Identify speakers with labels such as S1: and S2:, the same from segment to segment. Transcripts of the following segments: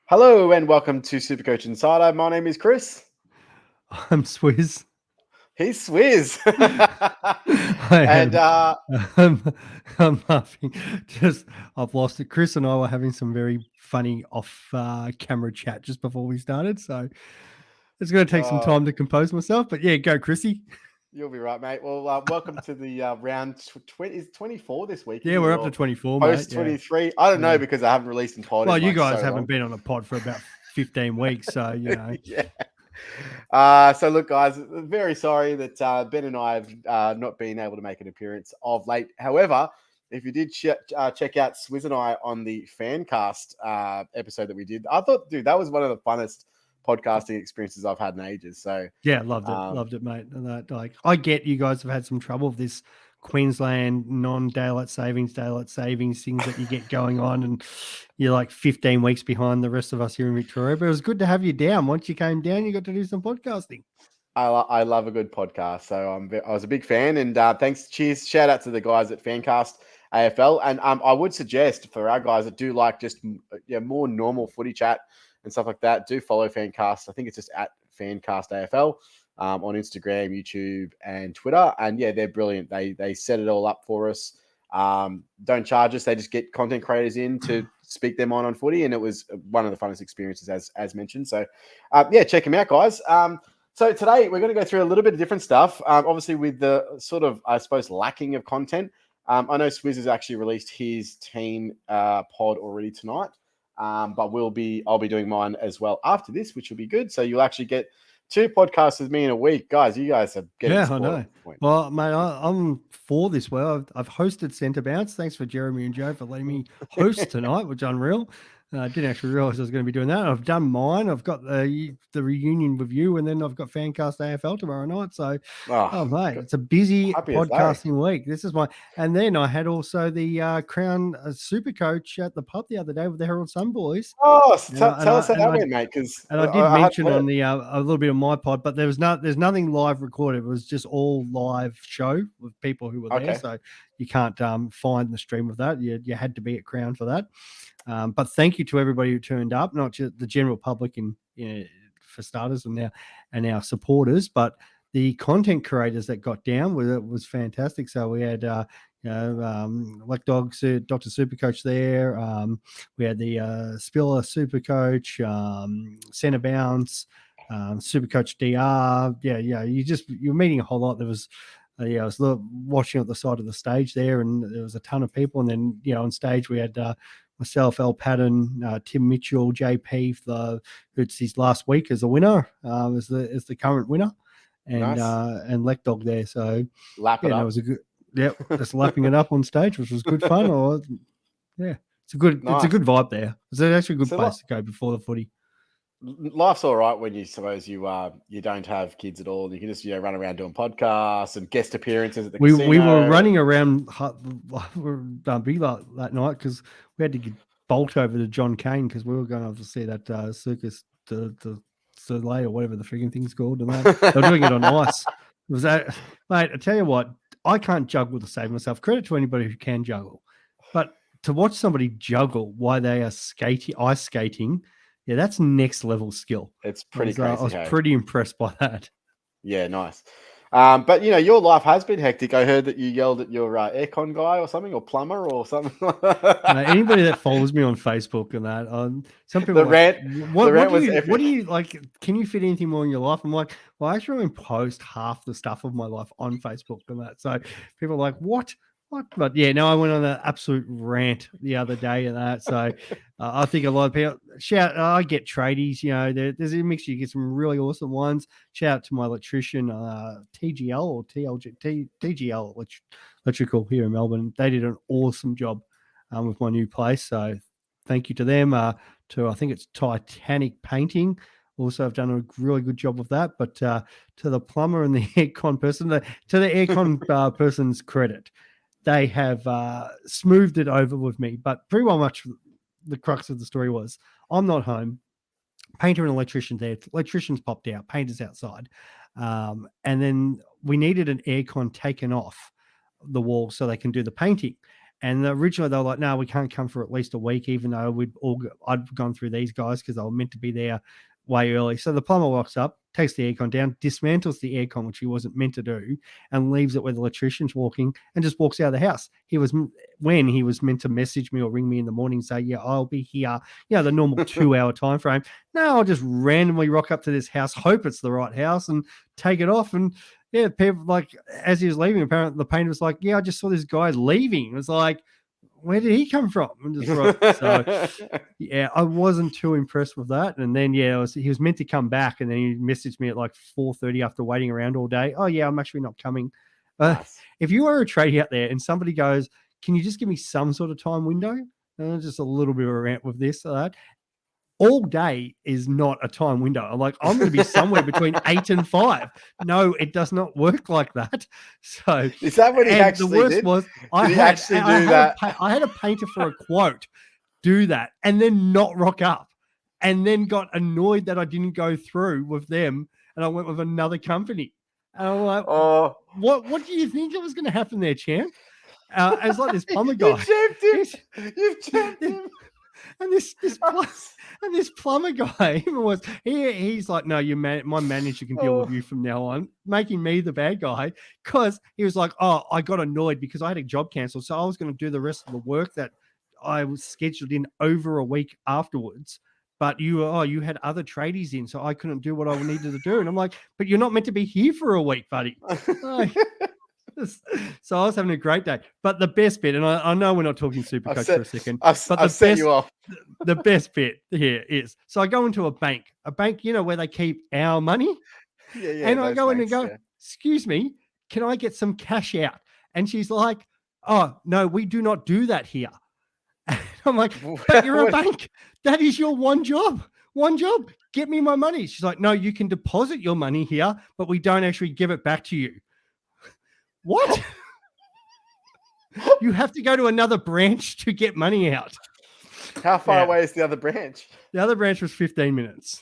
S1: Hello and welcome to Supercoach Insider. My name is Chris.
S2: I'm Swiz.
S1: He's Swiz.
S2: I
S1: and
S2: am. I'm, I'm laughing. I've lost it. Chris and I were having some very funny off-camera chat just before we started, so it's going to take some time to compose myself. But yeah, go, Chrissy.
S1: You'll be right, mate. Well, welcome to the round 20. Is 24 this week?
S2: Yeah, we're up to 24,
S1: post
S2: mate.
S1: 23. I don't know
S2: Yeah.
S1: because I haven't released in pod.
S2: Well,
S1: in
S2: you
S1: like
S2: guys
S1: so
S2: haven't
S1: long.
S2: been on a pod for about 15 weeks, so
S1: yeah. So look, guys, very sorry that Ben and I have not been able to make an appearance of late. However, if you did check out Swiz and I on the Fancast episode that we did, I thought, dude, that was one of the funnest podcasting experiences I've had in ages. So
S2: yeah, loved it, mate. And that, I get you guys have had some trouble with this Queensland non-daylight savings things that you get going on, and you're like 15 weeks behind the rest of us here in Victoria. But it was good to have you down. Once you came down, you got to do some podcasting.
S1: I love a good podcast, so I was a big fan, and thanks, cheers, shout out to the guys at Fancast AFL, and I would suggest for our guys that do like just more normal footy chat and stuff like that, do follow Fancast. I think it's just at Fancast AFL on Instagram, YouTube, and Twitter, and yeah, they're brilliant. They set it all up for us. Don't charge us; they just get content creators in to speak them on footy, and it was one of the funnest experiences as mentioned. So, yeah, check them out, guys. So today we're going to go through a little bit of different stuff. Obviously, with the sort of, I suppose, lacking of content. I know Swiz has actually released his team pod already tonight, but I'll be doing mine as well after this, which will be good. So you'll actually get 2 podcasts with me in a week, guys. You guys are getting
S2: I know. Well, mate, I'm for this. Well, I've hosted Centre Bounce. Thanks for Jeremy and Joe for letting me host tonight, which is unreal. I didn't actually realize I was going to be doing that. I've done mine. I've got the reunion with you, and then I've got Fancast AFL tomorrow night. So, mate, it's a busy podcasting week. This is and then I had also the Crown Supercoach at the pub the other day with the Herald Sun boys.
S1: Oh, tell us how that went, mate. Because
S2: I did mention on the a little bit of my pod, but there's nothing live recorded. It was just all live show with people who were there. So you can't find the stream of that. You had to be at Crown for that. But thank you to everybody who turned up, not just the general public and for starters and our supporters, but the content creators that got down was fantastic. So we had Black Dogs, Dr. Supercoach there. We had the Spiller Supercoach, Centre Bounce, Supercoach DR. Yeah. You're meeting a whole lot. There was. I was watching at the side of the stage there, and there was a ton of people. And then, on stage we had myself, Al Patton, Tim Mitchell, JP, who's his last week as a winner, as the current winner, and nice. And Lek Dog there. So
S1: lap it up.
S2: That was a good. Just lapping it up on stage, which was good fun. It's a good vibe there. It's actually a good place to go before the footy.
S1: Life's all right when you don't have kids at all. You can just run around doing podcasts and guest appearances at the casino.
S2: We were running around big that night because we had to bolt over to John Cain because we were going to see that circus to Soleil or whatever the frigging thing's called, and they were doing it on ice. It was that, mate. I tell you what, I can't juggle to save myself. Credit to anybody who can juggle, but to watch somebody juggle while they are ice skating. Yeah, that's next level skill.
S1: It's pretty crazy.
S2: I was pretty impressed by that.
S1: Yeah, nice. But your life has been hectic. I heard that you yelled at your aircon guy or something, or plumber or something.
S2: Anybody that follows me on Facebook and that, some people
S1: the rant.
S2: What do you like? Can you fit anything more in your life? I'm like, well, I actually post half the stuff of my life on Facebook and that. So people are like, what? But yeah, no, I went on an absolute rant the other day and that. So I think a lot of people I get tradies, there's a mixture. You get some really awesome ones. Shout out to my electrician, TGL or TGL Electrical here in Melbourne. They did an awesome job with my new place. So thank you to them. To I think it's Titanic Painting. Also, have done a really good job of that. But to the plumber and the aircon person, to the aircon person's credit, they have smoothed it over with me. But pretty well much the crux of the story was I'm not home. Painter and electrician there. Electricians popped out. Painters outside. And then we needed an aircon taken off the wall so they can do the painting. And originally they were like, no, we can't come for at least a week, even though I'd gone through these guys because they were meant to be there way early. So the plumber walks up, takes the aircon down, dismantles the aircon, which he wasn't meant to do, and leaves it where the electrician's walking and just walks out of the house. When he was meant to message me or ring me in the morning, say, yeah, I'll be here, the normal 2-hour time frame. No, I'll just randomly rock up to this house, hope it's the right house, and take it off. And yeah, people, like, as he was leaving, apparently the painter was like, yeah, I just saw this guy leaving. It was like, where did he come from? And just so yeah, I wasn't too impressed with that. And then he was meant to come back, and then he messaged me at like 4:30 after waiting around all day. Oh yeah, I'm actually not coming. Nice. If you are a tradie out there and somebody goes, can you just give me some sort of time window? Just a little bit of a rant with this or that. All day is not a time window. I'm going to be somewhere between 8 and 5. No, it does not work like that. So
S1: is that what he actually
S2: the worst
S1: did?
S2: was
S1: I
S2: had a painter for a quote do that and then not rock up, and then got annoyed that I didn't go through with them, and I went with another company. And I'm like, oh, what do you think was going to happen there, champ? It's like this plumber guy.
S1: You've champed him.
S2: And this plumber guy he's like, no, my manager can deal with you from now on, making me the bad guy, because he was like, oh, I got annoyed because I had a job cancelled, so I was going to do the rest of the work that I was scheduled in over a week afterwards. But you had other tradies in, so I couldn't do what I needed to do. And I'm like, but you're not meant to be here for a week, buddy. So I was having a great day. But the best bit, and I know we're not talking Supercoach for a second,
S1: I've set you off.
S2: The best bit here is, so I go into a bank, where they keep our money. Yeah. And I go in and go, excuse me, can I get some cash out? And she's like, oh, no, we do not do that here. And I'm like, but you're a bank. That is your one job. Get me my money. She's like, no, you can deposit your money here, but we don't actually give it back to you. What? You have to go to another branch to get money out.
S1: How far away is the other branch?
S2: The other branch was 15 minutes.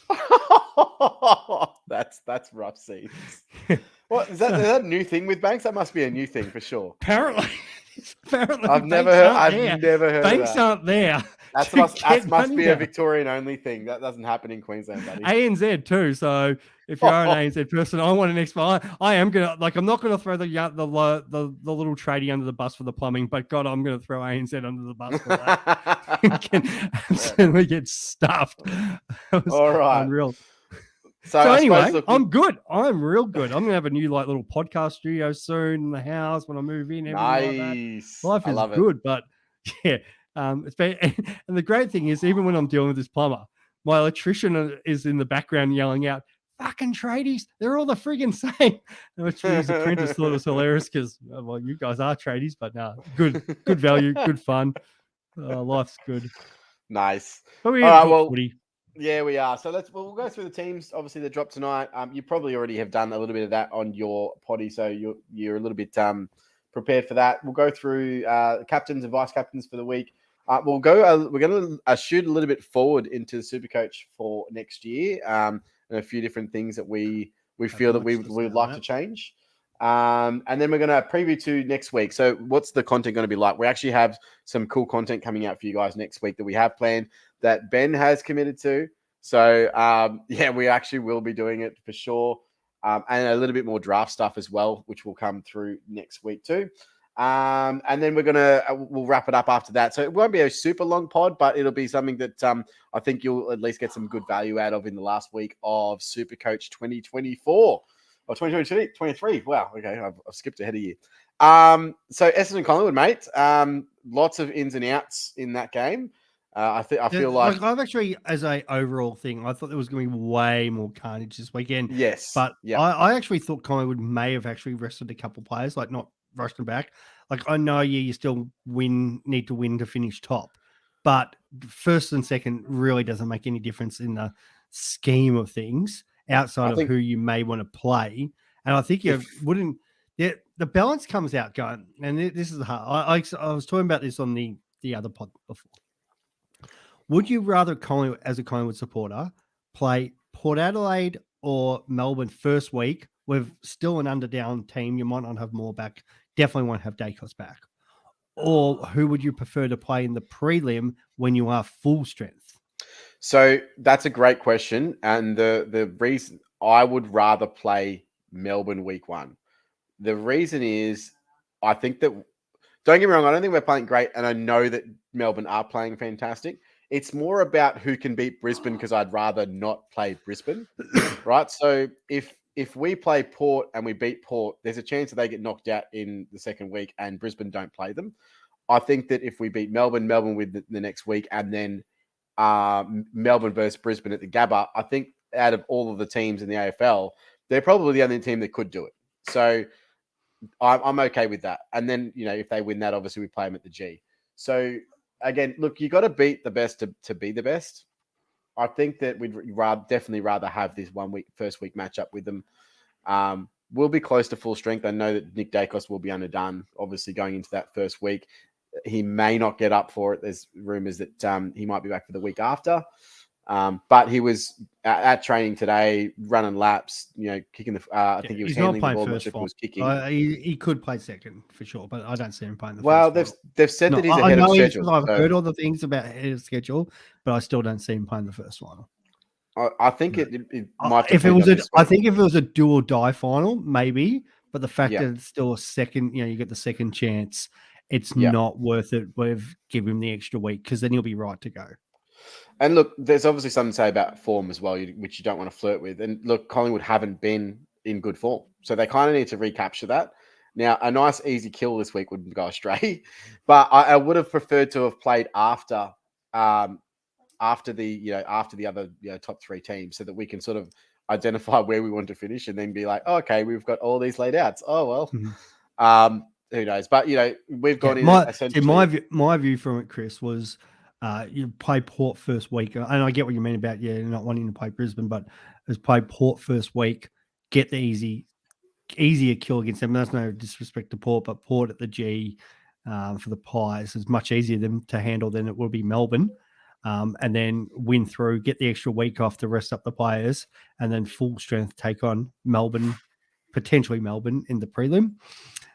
S1: That's rough scenes. What is that a new thing with banks? That must be a new thing for sure.
S2: Apparently
S1: I've never heard
S2: banks
S1: of that.
S2: aren't there.
S1: That must be a Victorian only thing. That doesn't happen in Queensland, buddy.
S2: ANZ too. So if you are an ANZ person, I want an expert. I am gonna, I'm not gonna throw the little tradie under the bus for the plumbing, but God, I'm gonna throw ANZ under the bus for that. Can absolutely get stuffed.
S1: All right,
S2: unreal. So anyway, I'm good. I'm real good. I'm gonna have a new little podcast studio soon in the house when I move in.
S1: Nice.
S2: Like that. Life is good, but yeah. It's been, and the great thing is, even when I'm dealing with this plumber, my electrician is in the background yelling out, "Fucking tradies! They're all the friggin' same." Which his apprentice thought was hilarious because, well, you guys are tradies, but no, good value, good fun. Life's good.
S1: Nice.
S2: But
S1: yeah, we are. So we'll go through the teams. Obviously, the drop tonight. You probably already have done a little bit of that on your potty, so you're a little bit prepared for that. We'll go through captains and vice captains for the week. We're going to shoot a little bit forward into the Supercoach for next year, and a few different things that we feel that we would like to change. And then we're going to preview to next week. So what's the content going to be like? We actually have some cool content coming out for you guys next week that we have planned that Ben has committed to. So we actually will be doing it for sure. And a little bit more draft stuff as well, which will come through next week too. And then we'll wrap it up after that. So it won't be a super long pod, but it'll be something that I think you'll at least get some good value out of in the last week of Supercoach 2024 or 2023. Wow. Okay. I've skipped ahead of you. So Essendon Collingwood, mate, lots of ins and outs in that game. I feel like
S2: I've actually, as a overall thing, I thought there was going to be way more carnage this weekend.
S1: Yes.
S2: But I actually thought Collingwood may have actually rested a couple of players, not rushed them back. I know you still need to win to finish top, but first and second really doesn't make any difference in the scheme of things outside of who you may want to play. And I think the balance comes out going, and this is hard. I was talking about this on the other pod before. Would you rather Collingwood, as a Collingwood supporter, play Port Adelaide or Melbourne first week with still an underdown team? You might not have more back. Definitely won't have Dacos back. or who would you prefer to play in the prelim when you are full strength?
S1: So that's a great question. And the reason I would rather play Melbourne week 1. The reason is I think that, don't get me wrong, I don't think we're playing great. And I know that Melbourne are playing fantastic. It's more about who can beat Brisbane because I'd rather not play Brisbane, right? So if we play Port and we beat Port, there's a chance that they get knocked out in the second week and Brisbane don't play them. I think that if we beat Melbourne with the next week, and then Melbourne versus Brisbane at the Gabba, I think out of all of the teams in the AFL, they're probably the only team that could do it. So I'm okay with that. And then, if they win that, obviously we play them at the G. So again, look, you got to beat the best to be the best. I think that we'd definitely rather have this first week matchup with them. We'll be close to full strength. I know that Nick Dacos will be underdone, obviously, going into that first week. He may not get up for it. There's rumors that he might be back for the week after. But he was at training today, running laps, kicking the. I think he was handling the ball. Not sure if he was kicking.
S2: He could play second for sure, but I don't see him playing the
S1: first. Well, they've said that he's ahead of schedule.
S2: I've heard all the things about ahead of schedule, but I still don't see him playing the first final.
S1: I think it might.
S2: I think if it was a do or die final, maybe. But the fact that it's still a second, you get the second chance. It's not worth it. We've given him the extra week because then he'll be right to go.
S1: And look, there's obviously something to say about form as well, which you don't want to flirt with. And look, Collingwood haven't been in good form, so they kind of need to recapture that. Now, a nice easy kill this week wouldn't go astray, but I would have preferred to have played after the other top 3 teams, so that we can sort of identify where we want to finish, and then be like, oh, okay, we've got all these laid out. Oh well, who knows? But we've gone in essentially.
S2: My view from it, Chris, was. You play Port first week, and I get what you mean about not wanting to play Brisbane, but as play Port first week, get the easier kill against them. That's no disrespect to Port, but Port at the G for the Pies is much easier to handle than it will be Melbourne, and then win through, get the extra week off to rest up the players, and then full strength take on Melbourne, potentially Melbourne in the prelim.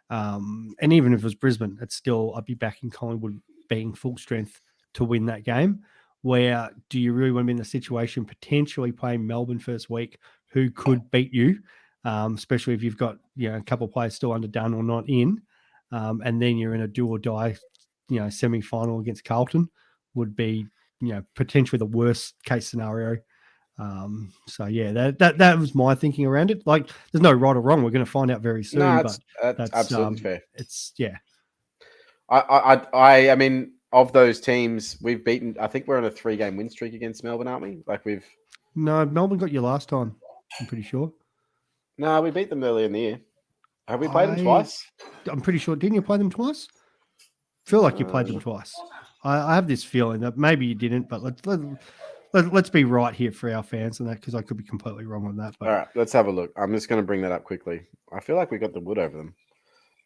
S2: And even if it was Brisbane, it's still I'd be back in Collingwood being full strength to win that game. Where do you really want to be in the situation potentially playing Melbourne first week, who could beat you, especially if you've got a couple of players still underdone or not in, and then you're in a do or die semi-final against Carlton would be potentially the worst case scenario. So that was my thinking around it. Like, there's no right or wrong. We're going to find out very soon.
S1: No, that's absolutely fair.
S2: It's
S1: I mean, of those teams, we've beaten. I think we're on a 3-game win streak against Melbourne, aren't we?
S2: No, Melbourne got you last time. I'm pretty sure.
S1: No, we beat them earlier in the year. Have we played them twice?
S2: I'm pretty sure. Didn't you play them twice? I feel like you played them twice. I have this feeling that maybe you didn't, but let's be right here for our fans and that, because I could be completely wrong on that. But...
S1: All right, let's have a look. I'm just going to bring that up quickly. I feel like we got the wood over them.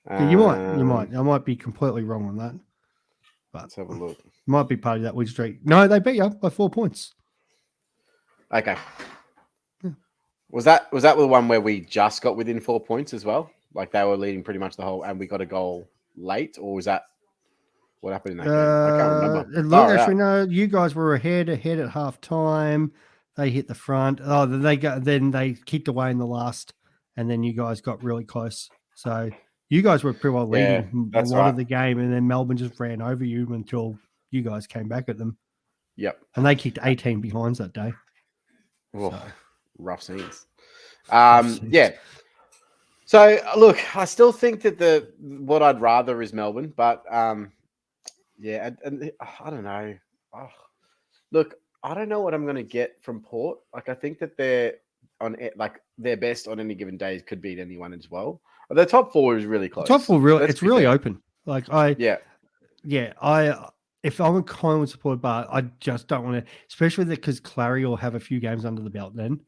S2: Yeah, you might. I might be completely wrong on that. But
S1: let's have a look.
S2: Might be part of that win streak. No, they beat you by 4 points.
S1: Okay. Yeah. Was that the one where we just got within 4 points as well? Like they were leading pretty much the whole, and we got a goal late, or was that what happened in that game? I can't remember.
S2: No. You guys were ahead at half time. They hit the front. Oh, then they kicked away in the last, and then you guys got really close. So you guys were pretty well leading a lot of the game, and then Melbourne just ran over you until you guys came back at them.
S1: Yep.
S2: And they kicked 18 behinds that day.
S1: Oh, rough scenes. Yeah. So look, I still think that what I'd rather is Melbourne, but and I don't know. Oh, look, I don't know what I'm going to get from Port. Like, I think that they're on their best on any given day could beat anyone as well. The top 4 is really close.
S2: Top 4 it's really open. Like if I'm a Collingwood supporter, but I just don't want to, especially because Clary will have a few games under the belt then,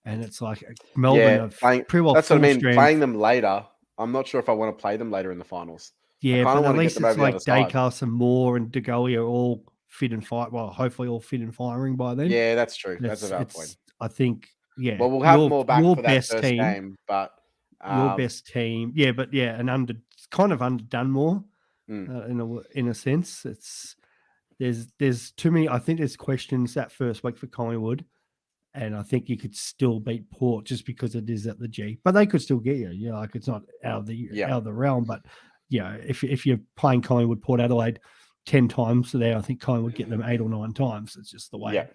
S2: and it's like Melbourne pretty well.
S1: That's what I mean. Strength. Playing them later, I'm not sure if I want to play them later in the finals.
S2: Yeah, but at least it's like Dacos and Moore and De Goey are all fit and fight. Well, hopefully all fit and firing by then.
S1: Yeah, that's true. That's a valid point.
S2: I think. Yeah.
S1: Well, we'll have more back for that first game, but
S2: your best team. Yeah, but and kind of underdone more. in a sense. There's too many. I think there's questions that first week for Collingwood, and I think you could still beat Port just because it is at the G. But they could still get you. You know, like it's not out of the realm. But if you're playing Collingwood, Port Adelaide 10 times there, I think Collingwood get them 8 or 9 times. It's just the way. Yeah.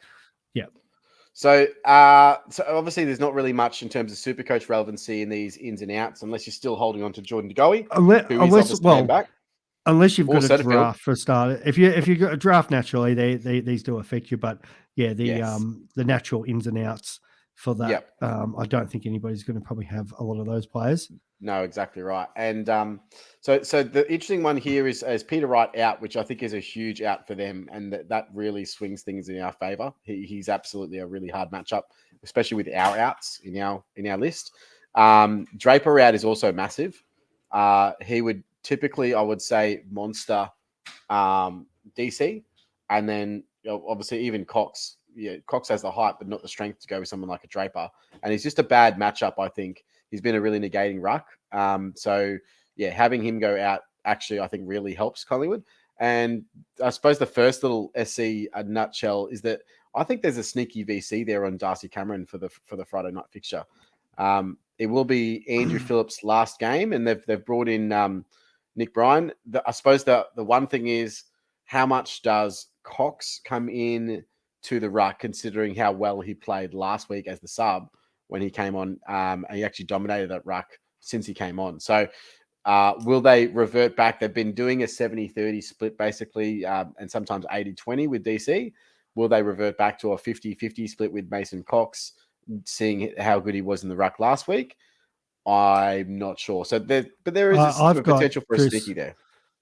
S1: So obviously there's not really much in terms of Supercoach relevancy in these ins and outs, unless you're still holding on to Jordan De Goey,
S2: unless you've got a draft for a start. If you got a draft naturally, these do affect you. But the natural ins and outs for that, I don't think anybody's going to probably have a lot of those players.
S1: No, exactly right. And so the interesting one here is Peter Wright out, which I think is a huge out for them, and that really swings things in our favour. He's absolutely a really hard matchup, especially with our outs in our list. Draper out is also massive. He would typically, I would say, monster DC, and then obviously even Cox. Yeah, Cox has the height, but not the strength to go with someone like a Draper, and he's just a bad matchup, I think. He's been a really negating ruck. So, having him go out actually, I think, really helps Collingwood. And I suppose the first little SC nutshell is that I think there's a sneaky VC there on Darcy Cameron for the Friday night fixture. It will be Andrew Phillips' last game, and they've brought in Nick Bryan. I suppose the one thing is, how much does Cox come in to the ruck, considering how well he played last week as the sub when he came on, and he actually dominated that ruck since he came on. So will they revert back? They've been doing a 70-30 split basically, and sometimes 80-20 with DC. Will they revert back to a 50-50 split with Mason Cox, seeing how good he was in the ruck last week? I'm not sure. So there is a potential for a sneaky there.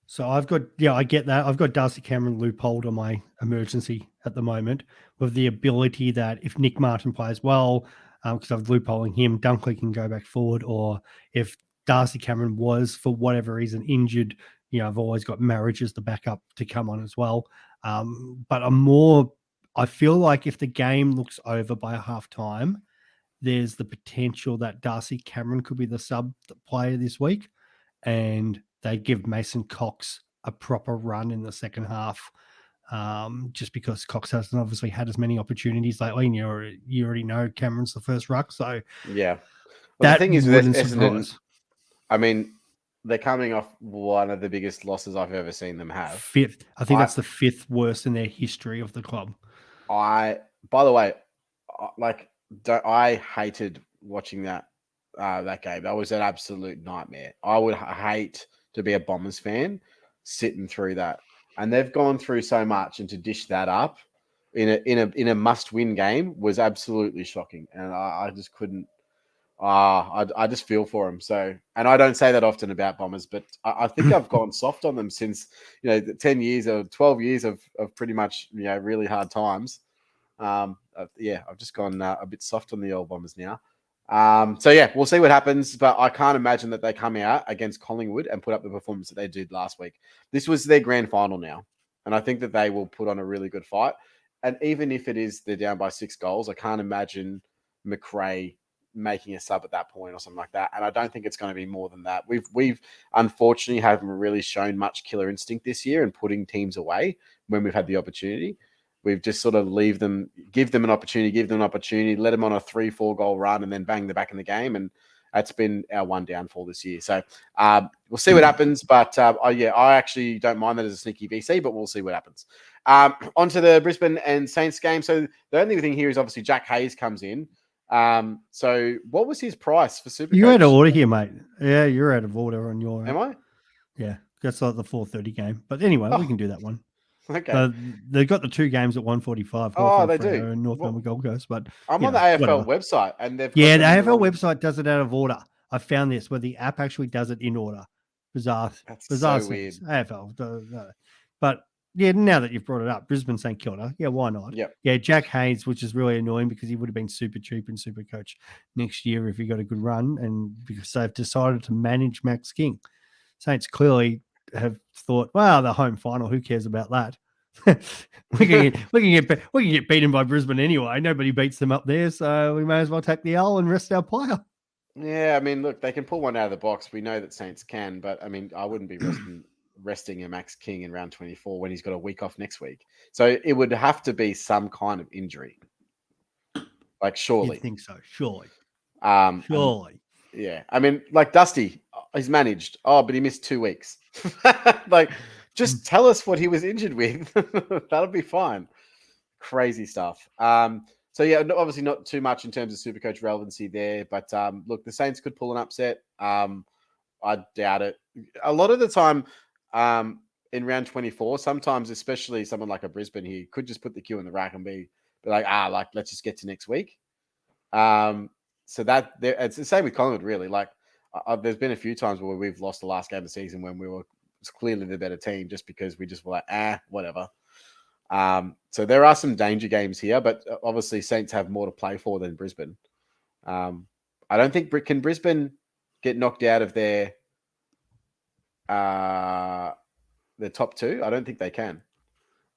S2: So I get that. I've got Darcy Cameron loopholed on my emergency at the moment, with the ability that if Nick Martin plays well, because I'm loopholing him, Dunkley can go back forward, or if Darcy Cameron was, for whatever reason, injured, I've always got Marriage as the backup to come on as well. But I feel like if the game looks over by a half time, there's the potential that Darcy Cameron could be the sub player this week, and they give Mason Cox a proper run in the second half. Just because Cox hasn't obviously had as many opportunities lately, and you already know Cameron's the first ruck. So
S1: well,
S2: that
S1: the thing is
S2: wouldn't surprise.
S1: I mean, they're coming off one of the biggest losses I've ever seen them have.
S2: Fifth. I think that's the fifth worst in their history of the club.
S1: By the way, I hated watching that game. That was an absolute nightmare. I would hate to be a Bombers fan sitting through that. And they've gone through so much, and to dish that up in a must-win game was absolutely shocking. And I just couldn't. I just feel for them. So, and I don't say that often about Bombers, but I think I've gone soft on them since 10 years or 12 years of pretty much really hard times. I've just gone a bit soft on the old Bombers now. We'll see what happens, but I can't imagine that they come out against Collingwood and put up the performance that they did last week. This was their grand final now, and I think that they will put on a really good fight. And even if it is they're down by 6 goals, I can't imagine McRae making a sub at that point or something like that. And I don't think it's going to be more than that. We've unfortunately haven't really shown much killer instinct this year and putting teams away when we've had the opportunity. We've just sort of give them an opportunity, let them on a 3-4 goal run, and then bang, they're back in the game. And that's been our one downfall this year. So we'll see what happens. But I actually don't mind that as a sneaky VC, but we'll see what happens. On to the Brisbane and Saints game. So the only thing here is obviously Jack Hayes comes in. So what was his price for Supercoach?
S2: You're out of order here, mate. Yeah, you're out of order on your.
S1: Am I?
S2: Yeah, that's like the 4:30 game. But anyway, we can do that one.
S1: Okay.
S2: They've got the 2 games at 1:45.
S1: Oh, they do.
S2: And North Melbourne Gold Coast. But
S1: I'm on the AFL website, and they've
S2: the AFL website does it out of order. I found this where the app actually does it in order. Bizarre.
S1: That's
S2: bizarre
S1: so weird.
S2: AFL. But yeah, now that you've brought it up, Brisbane St Kilda. Yeah, why not?
S1: Yep.
S2: Yeah, Jack Hayes, which is really annoying because he would have been super cheap in Supercoach next year if he got a good run, and because they've decided to manage Max King. Saints clearly have thought, well, the home final, who cares about that? we can get beaten by Brisbane anyway. Nobody beats them up there, so we may as well take the L and rest our player.
S1: Yeah, I mean, look, they can pull one out of the box. We know that Saints can, but I mean, I wouldn't be resting resting a Max King in round 24 when he's got a week off next week. So it would have to be some kind of injury. Like, surely.
S2: You'd think so. Surely.
S1: Surely. Yeah. I mean, like Dusty, he's managed. Oh, but he missed 2 weeks. Like, just tell us what he was injured with. That'll be fine. Crazy stuff. So yeah, obviously not too much in terms of Supercoach relevancy there, but look, the Saints could pull an upset. I doubt it. A lot of the time, in round 24, sometimes, especially someone like a Brisbane here, could just put the Q in the rack and be like, let's just get to next week. So that it's the same with Collingwood, really. Like, there's been a few times where we've lost the last game of the season when we were clearly the better team, just because we just were like, whatever. So there are some danger games here, but obviously Saints have more to play for than Brisbane. I don't think can Brisbane get knocked out of their top two. I don't think they can.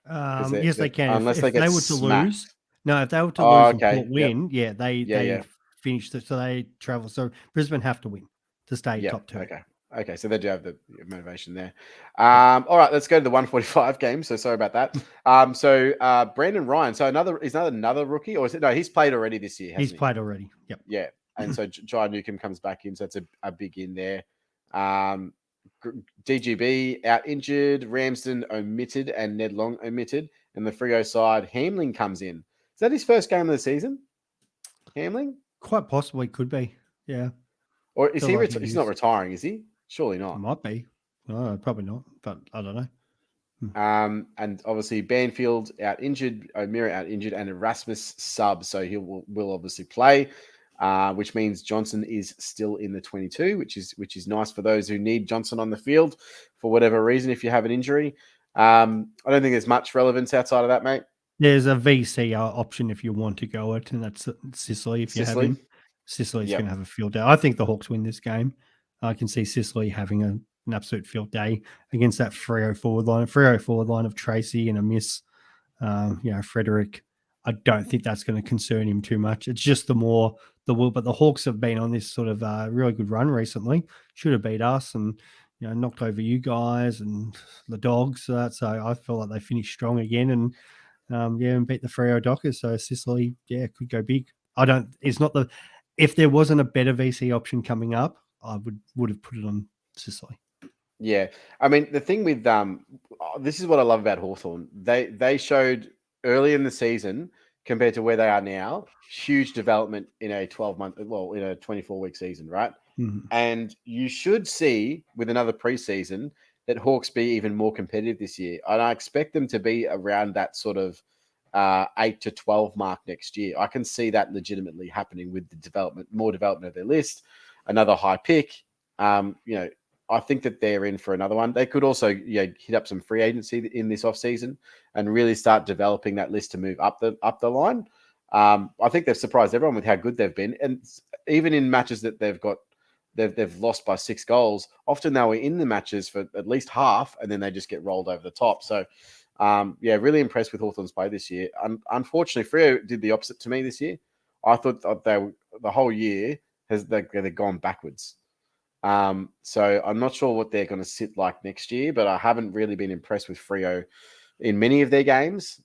S2: Yes, they can.
S1: Unless
S2: if
S1: they
S2: were to
S1: smacked.
S2: lose. No, if they were to lose
S1: okay.
S2: and Port win, they finish. So they travel. So Brisbane have to win to stay top two.
S1: Okay, so they do have the motivation there. All right, let's go to the 145 game. So sorry about that. So Brandon Ryan. So is another rookie, or is it? No, he's played already this year.
S2: He's played already. Yep.
S1: Yeah, and so Jai Newcomb comes back in, so it's a big in there. DGB out injured, Ramsden omitted, and Ned Long omitted. And the Freo side, Hamling comes in. Is that his first game of the season? Hamling?
S2: Quite possibly could be. Yeah.
S1: Or is he? He's not retiring, is he? Surely not.
S2: It might be. No, probably not. But I don't know.
S1: And obviously Banfield out injured, O'Meara out injured, and Erasmus sub, so he will obviously play, which means Johnson is still in the 22, which is nice for those who need Johnson on the field for whatever reason. If you have an injury, I don't think there's much relevance outside of that, mate.
S2: There's a VC option if you want to go it, and that's Sicily. If you have him, Sicily's going to have a field day. I think the Hawks win this game. I can see Sicily having an absolute field day against that Freo forward line of Tracy and a miss. Frederick. I don't think that's going to concern him too much. It's just the will. But the Hawks have been on this sort of really good run recently. Should have beat us and knocked over you guys and the Dogs. So I feel like they finished strong again and beat the Freo Dockers. So Sicily, could go big. If there wasn't a better VC option coming up, I would have put it on Sicily.
S1: Yeah. I mean, the thing with this is what I love about Hawthorn. They showed early in the season compared to where they are now, huge development in a 24-week season, right?
S2: Mm-hmm.
S1: And you should see with another preseason that Hawks be even more competitive this year. And I expect them to be around that sort of 8 to 12 mark next year. I can see that legitimately happening with the more development of their list, another high pick. I think that they're in for another one. They could also hit up some free agency in this offseason and really start developing that list to move up the line. I think they've surprised everyone with how good they've been. And even in matches that they've lost by 6 goals, often they were in the matches for at least half and then they just get rolled over the top. So, really impressed with Hawthorn's play this year. Unfortunately, Freo did the opposite to me this year. I thought the whole year they've gone backwards. So I'm not sure what they're going to sit like next year, but I haven't really been impressed with Freo in many of their games.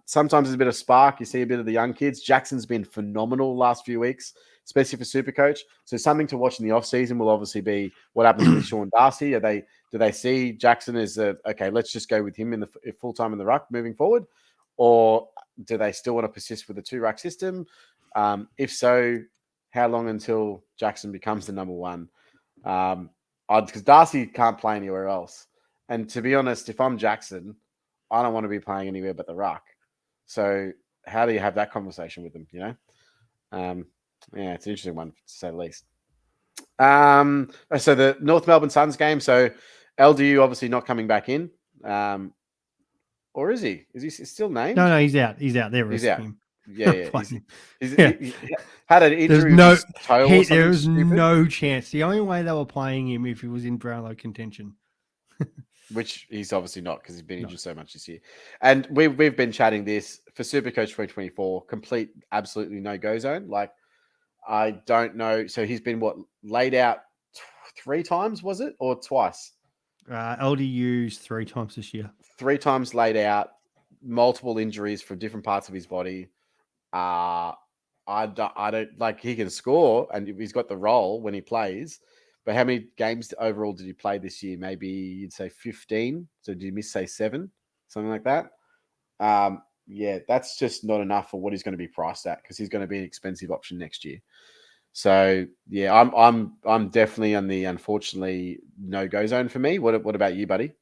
S1: Sometimes there's a bit of spark. You see a bit of the young kids. Jackson's been phenomenal the last few weeks, especially for Supercoach. So something to watch in the offseason will obviously be what happens with Sean Darcy. Do they see Jackson as okay, let's just go with him in the full-time in the ruck moving forward? Or do they still want to persist with the 2-ruck system? If so, how long until Jackson becomes the number one? Because Darcy can't play anywhere else. And to be honest, if I'm Jackson, I don't want to be playing anywhere but the ruck. So how do you have that conversation with them, it's an interesting one, to say the least. So the North Melbourne Suns game. So LDU obviously not coming back in. Or is he? Is he still named?
S2: No, he's out. He's out. They're
S1: He's out.
S2: him.
S1: Yeah. He had an injury.
S2: There was no chance. The only way they were playing him if he was in Brownlow contention.
S1: Which he's obviously not because he's been injured so much this year. And we've been chatting this for Supercoach 2024, complete, absolutely no-go zone. Like, I don't know. So he's been laid out 3 times, was it? Or twice?
S2: LDU's 3 times this year.
S1: 3 times laid out, multiple injuries from different parts of his body. I don't like he can score and he's got the role when he plays. But how many games overall did he play this year? Maybe you'd say 15. So did you miss, say, 7? Something like that? Yeah, that's just not enough for what he's going to be priced at because he's going to be an expensive option next year. So yeah, I'm definitely on the unfortunately no-go zone for me. What about you, buddy?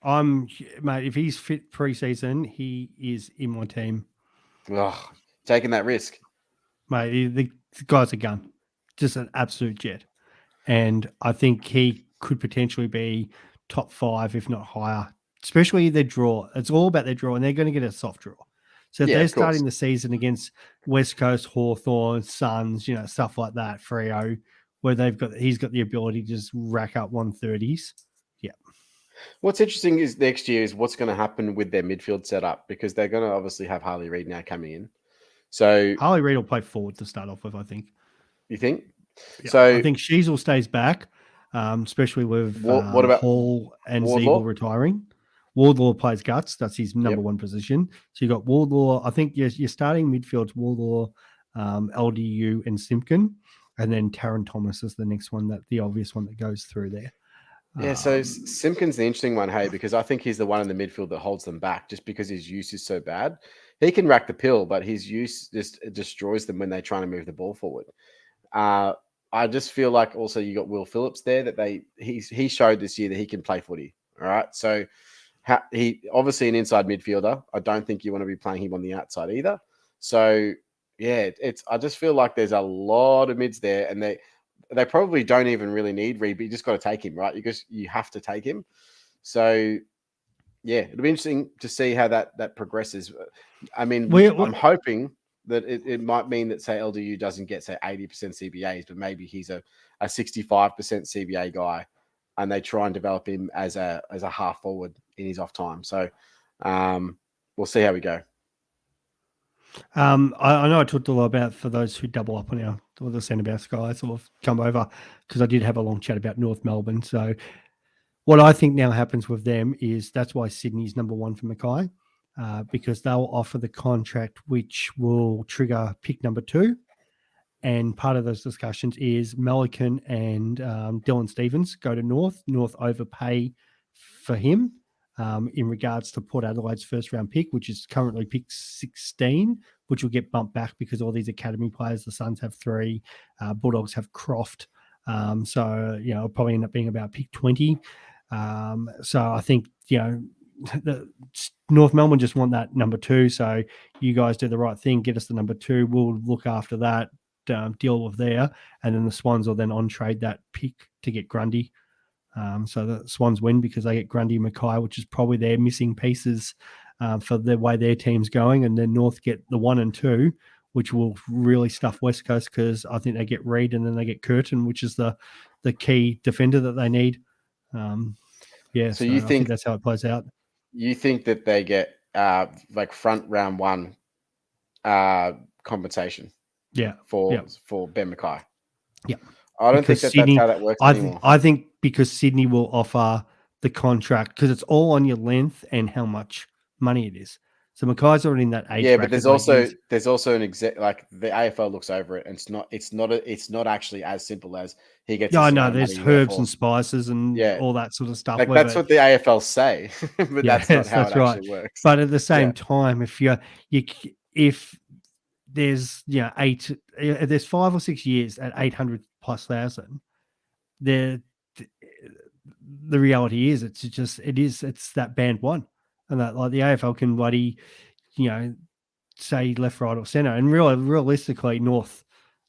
S2: Mate, if he's fit preseason, he is in my team.
S1: Ugh, taking that risk.
S2: Mate, the guy's a gun. Just an absolute jet. And I think he could potentially be top 5, if not higher, especially their draw. It's all about their draw, and they're going to get a soft draw. So if they're starting the season against West Coast, Hawthorn, Suns, stuff like that, Freo, where he's got the ability to just rack up 130s. Yeah.
S1: What's interesting is next year is what's going to happen with their midfield setup because they're going to obviously have Harley Reid now coming in. So
S2: Harley Reid will play forward to start off with, I think.
S1: You think?
S2: Yeah,
S1: so
S2: I think Sheasel stays back, especially with
S1: what about
S2: Hall and
S1: Wardlaw?
S2: Ziegel retiring. Wardlaw plays guts. That's his number one position. So you got Wardlaw. I think you're starting midfield's Wardlaw, LDU, and Simpkin, and then Taron Thomas is the next one, the obvious one that goes through there.
S1: Yeah, so Simpkin's the interesting one, hey, because I think he's the one in the midfield that holds them back just because his use is so bad. He can rack the pill, but his use just destroys them when they're trying to move the ball forward. I just feel like also you got Will Phillips there that he showed this year that he can play footy. All right, so he obviously an inside midfielder. I don't think you want to be playing him on the outside either. So yeah, I just feel like there's a lot of mids there, and they probably don't even really need Reid, but you just got to take him, right? Because you have to take him. So yeah, it'll be interesting to see how that progresses. I mean, I'm hoping that it might mean that, say, LDU doesn't get, say, 80% CBAs, but maybe he's a 65% CBA guy, and they try and develop him as a half forward in his off time. So we'll see how we go.
S2: I know I talked a lot about for those who double up on the centre-backs guys or come over, because I did have a long chat about North Melbourne. So what I think now happens with them is that's why Sydney's number 1 for Mackay, because they'll offer the contract which will trigger pick number 2. And part of those discussions is Melican and Dylan Stevens go to North. North overpay for him in regards to Port Adelaide's first round pick, which is currently pick 16, which will get bumped back because all these academy players, the Suns have 3, Bulldogs have Croft. So, it'll probably end up being about pick 20. So I think, the North Melbourne just want that number 2. So you guys do the right thing, get us the number 2. We'll look after that, deal with there. And then the Swans will then on trade that pick to get Grundy. So the Swans win because they get Grundy and Mackay, which is probably their missing pieces for the way their team's going. And then North get the 1 and 2, which will really stuff West Coast because I think they get Reid and then they get Curtin, which is the key defender that they need. So you think that's how it plays out?
S1: You think that they get like front round 1 compensation?
S2: Yeah.
S1: For Ben Mackay.
S2: Yeah.
S1: I don't think that's how that works anymore.
S2: I think because Sydney will offer the contract because it's all on your length and how much money it is. So Mackay's already in that age.
S1: Yeah, but there's also an exec, like the AFL looks over it, and it's not actually as simple as he gets.
S2: Yeah, no, there's herbs and spices and all that sort of stuff.
S1: Like that's what the AFL say, but that's not how it actually works.
S2: But at the same time, if there's if there's 5 or 6 years at 800,000+, the reality is it's that band 1, and that like the AFL can bloody say left, right, or center, and realistically North,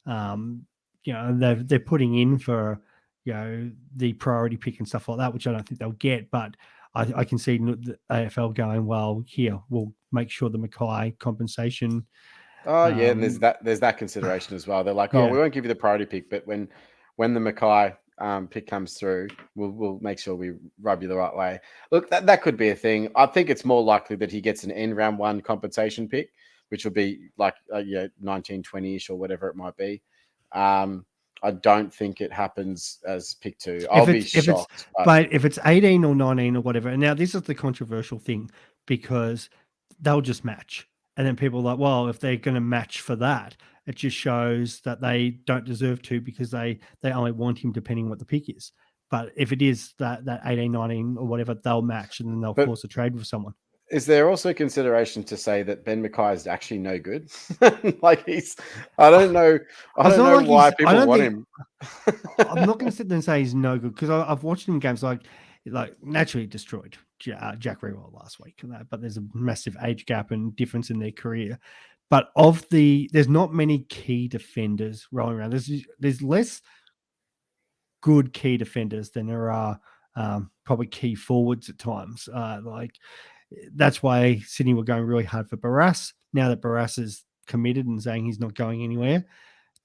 S2: they're putting in for the priority pick and stuff like that, which I don't think they'll get, but I can see the AFL going, well, here we'll make sure the Mackay compensation.
S1: Oh yeah, and there's that consideration as well. They're like, we won't give you the priority pick, but when the Mackay pick comes through, we'll make sure we rub you the right way. Look, that could be a thing. I think it's more likely that he gets an end round 1 compensation pick, which will be like 19, 20-ish or whatever it might be. I don't think it happens as pick 2. I'll be shocked.
S2: But if it's 18 or 19 or whatever, and now this is the controversial thing because they'll just match. And then people are like, well, if they're going to match for that, it just shows that they don't deserve to because they only want him depending on what the pick is. But if it is that 18, 19 or whatever, they'll match and then they'll force a trade with someone.
S1: Is there also consideration to say that Ben Mackay is actually no good? Like I don't know why people want him.
S2: I'm not going to sit there and say he's no good because I've watched him in games like naturally destroyed Jack Rewell last week, but there's a massive age gap and difference in their career. But there's not many key defenders rolling around. There's less good key defenders than there are probably key forwards at times. That's why Sydney were going really hard for Barras. Now that Barras is committed and saying he's not going anywhere,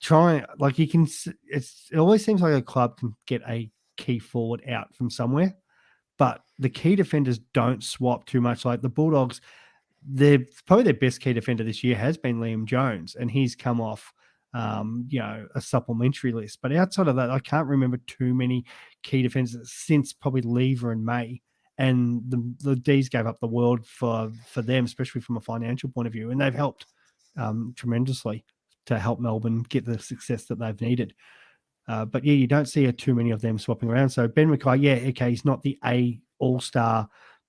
S2: it always seems like a club can get a key forward out from somewhere, but the key defenders don't swap too much. Like the Bulldogs, probably their best key defender this year has been Liam Jones, and he's come off a supplementary list. But outside of that, I can't remember too many key defenders since probably Lever and May. And the D's gave up the world for them, especially from a financial point of view, and they've helped tremendously to help Melbourne get the success that they've needed. But yeah, you don't see too many of them swapping around. So Ben Mackay, okay, he's not the all-star,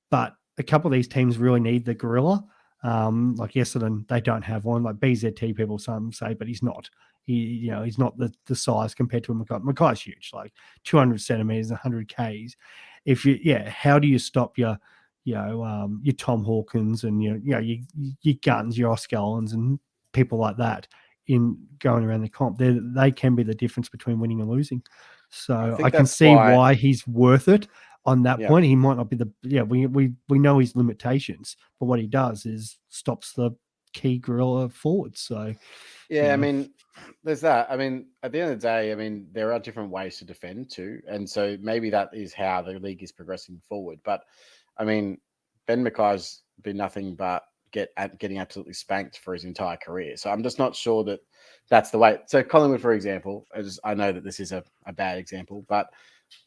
S2: but a couple of these teams really need the gorilla. Like Essendon, they don't have one. Like BZT, people some say, but he's not. He's not the size compared to Mackay. Mackay's huge, like 200 centimeters, 100 Ks. How do you stop your Tom Hawkins and your Guns, your Oscar Allens and people like that in going around the comp? They can be the difference between winning and losing. So I can see why he's worth it on that point. He might not be we know his limitations, but what he does is stops the key gorilla forwards. So
S1: I mean, there's that. I mean, at the end of the day, I mean, there are different ways to defend too. And so maybe that is how the league is progressing forward. But I mean, Ben Mackay's been nothing but getting absolutely spanked for his entire career. So I'm just not sure that that's the way. So Collingwood, for example, I know that this is a bad example, but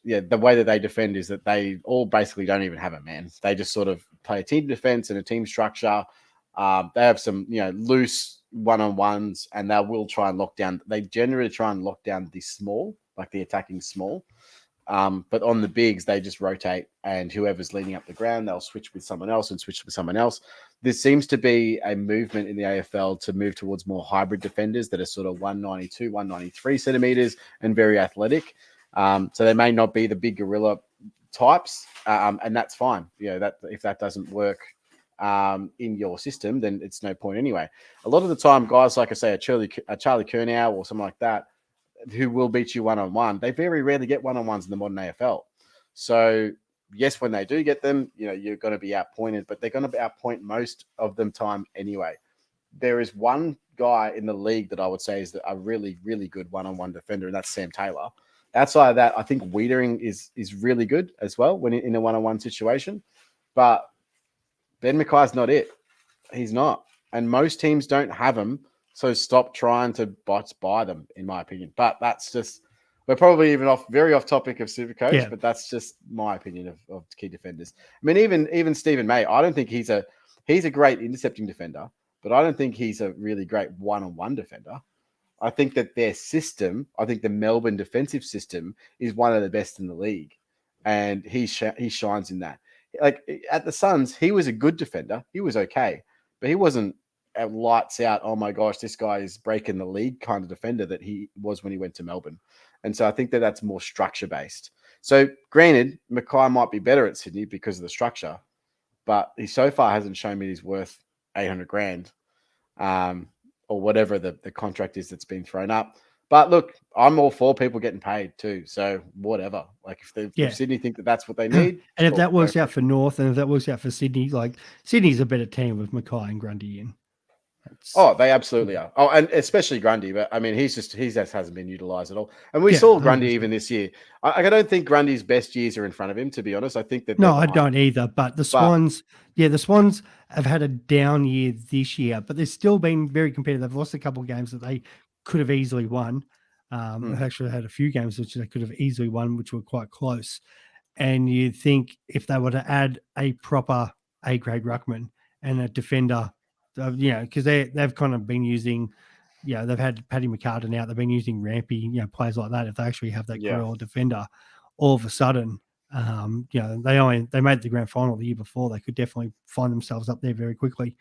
S1: the way that they defend is that they all basically don't even have a man. They just sort of play a team defense and a team structure. They have some, loose one-on-ones, and they will try and lock down. They generally try and lock down the small, like the attacking small. But on the bigs, they just rotate, and whoever's leading up the ground, they'll switch with someone else and switch with someone else. There seems to be a movement in the AFL to move towards more hybrid defenders that are sort of 192, 193 centimeters and very athletic. So they may not be the big gorilla types, and that's fine. That if that doesn't work in your system, then it's no point anyway. A lot of the time, guys like I say, a Charlie Curnow or something like that, who will beat you one-on-one, they very rarely get one-on-ones in the modern AFL. So yes, when they do get them, you're going to be outpointed, but they're going to outpoint most of them time anyway. There is one guy in the league that I would say is a really, really good one-on-one defender, and that's Sam Taylor. Outside of that, I think Wiedering is really good as well when in a one-on-one situation. But Ben Mackay's not it. He's not. And most teams don't have him. So stop trying to buy them, in my opinion. But that's just, we're probably even very off topic of Supercoach, but that's just my opinion of key defenders. I mean, even Stephen May, I don't think he's a great intercepting defender, but I don't think he's a really great one-on-one defender. I think that their system, the Melbourne defensive system is one of the best in the league. And he shines in that. Like at the Suns, he was a good defender. He was okay, but he wasn't lights out, oh my gosh, this guy is breaking the league kind of defender that he was when he went to Melbourne. And so I think that that's more structure based. So granted, Mackay might be better at Sydney because of the structure, but he so far hasn't shown me he's worth 800 grand or whatever the contract is that's been thrown up. But look, I'm all for people getting paid too. So whatever, like if Sydney think that that's what they need.
S2: And if that works out for North and if that works out for Sydney, like Sydney's a better team with Mackay and Grundy in.
S1: They absolutely are. Oh, and especially Grundy, but I mean, he just hasn't been utilized at all. And we saw Grundy 100%. Even this year. I don't think Grundy's best years are in front of him, to be honest. I think that
S2: I don't either. But the Swans, the Swans have had a down year this year, but they've still been very competitive. They've lost a couple of games that they could have easily won. They actually had a few games which they could have easily won, which were quite close. And you think if they were to add a proper A-grade ruckman and a defender, because they've kind of been using, they've had Paddy McCartan out, they've been using Rampy, players like that. If they actually have that guerrilla defender, all of a sudden, they made the grand final the year before. They could definitely find themselves up there very quickly.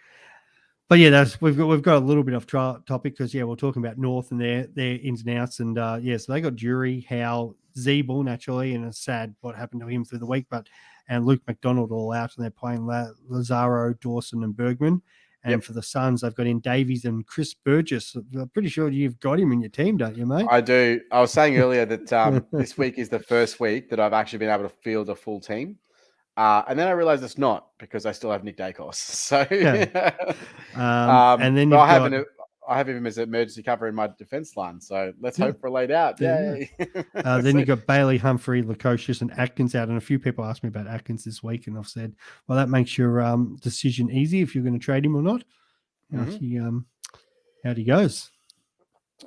S2: But yeah, we've got a little bit off topic because we're talking about North and their ins and outs, and so they got Jury, Howe, Zeeble naturally, and it's sad what happened to him through the week. And Luke McDonald all out, and they're playing Lazaro, Dawson, and Bergman. And for the Suns, they've got in Davies and Chris Burgess. I'm pretty sure you've got him in your team, don't you, mate?
S1: I do. I was saying earlier that this week is the first week that I've actually been able to field a full team. And then I realized it's not because I still have Nick Dacos. So,
S2: and then
S1: I have him as an emergency cover in my defense line. So let's hope for a laid out. Yay.
S2: Then you got Bailey, Humphrey, Lukosius, and Atkins out. And a few people asked me about Atkins this week, and I've said, well, that makes your decision easy if you're going to trade him or not. How he goes.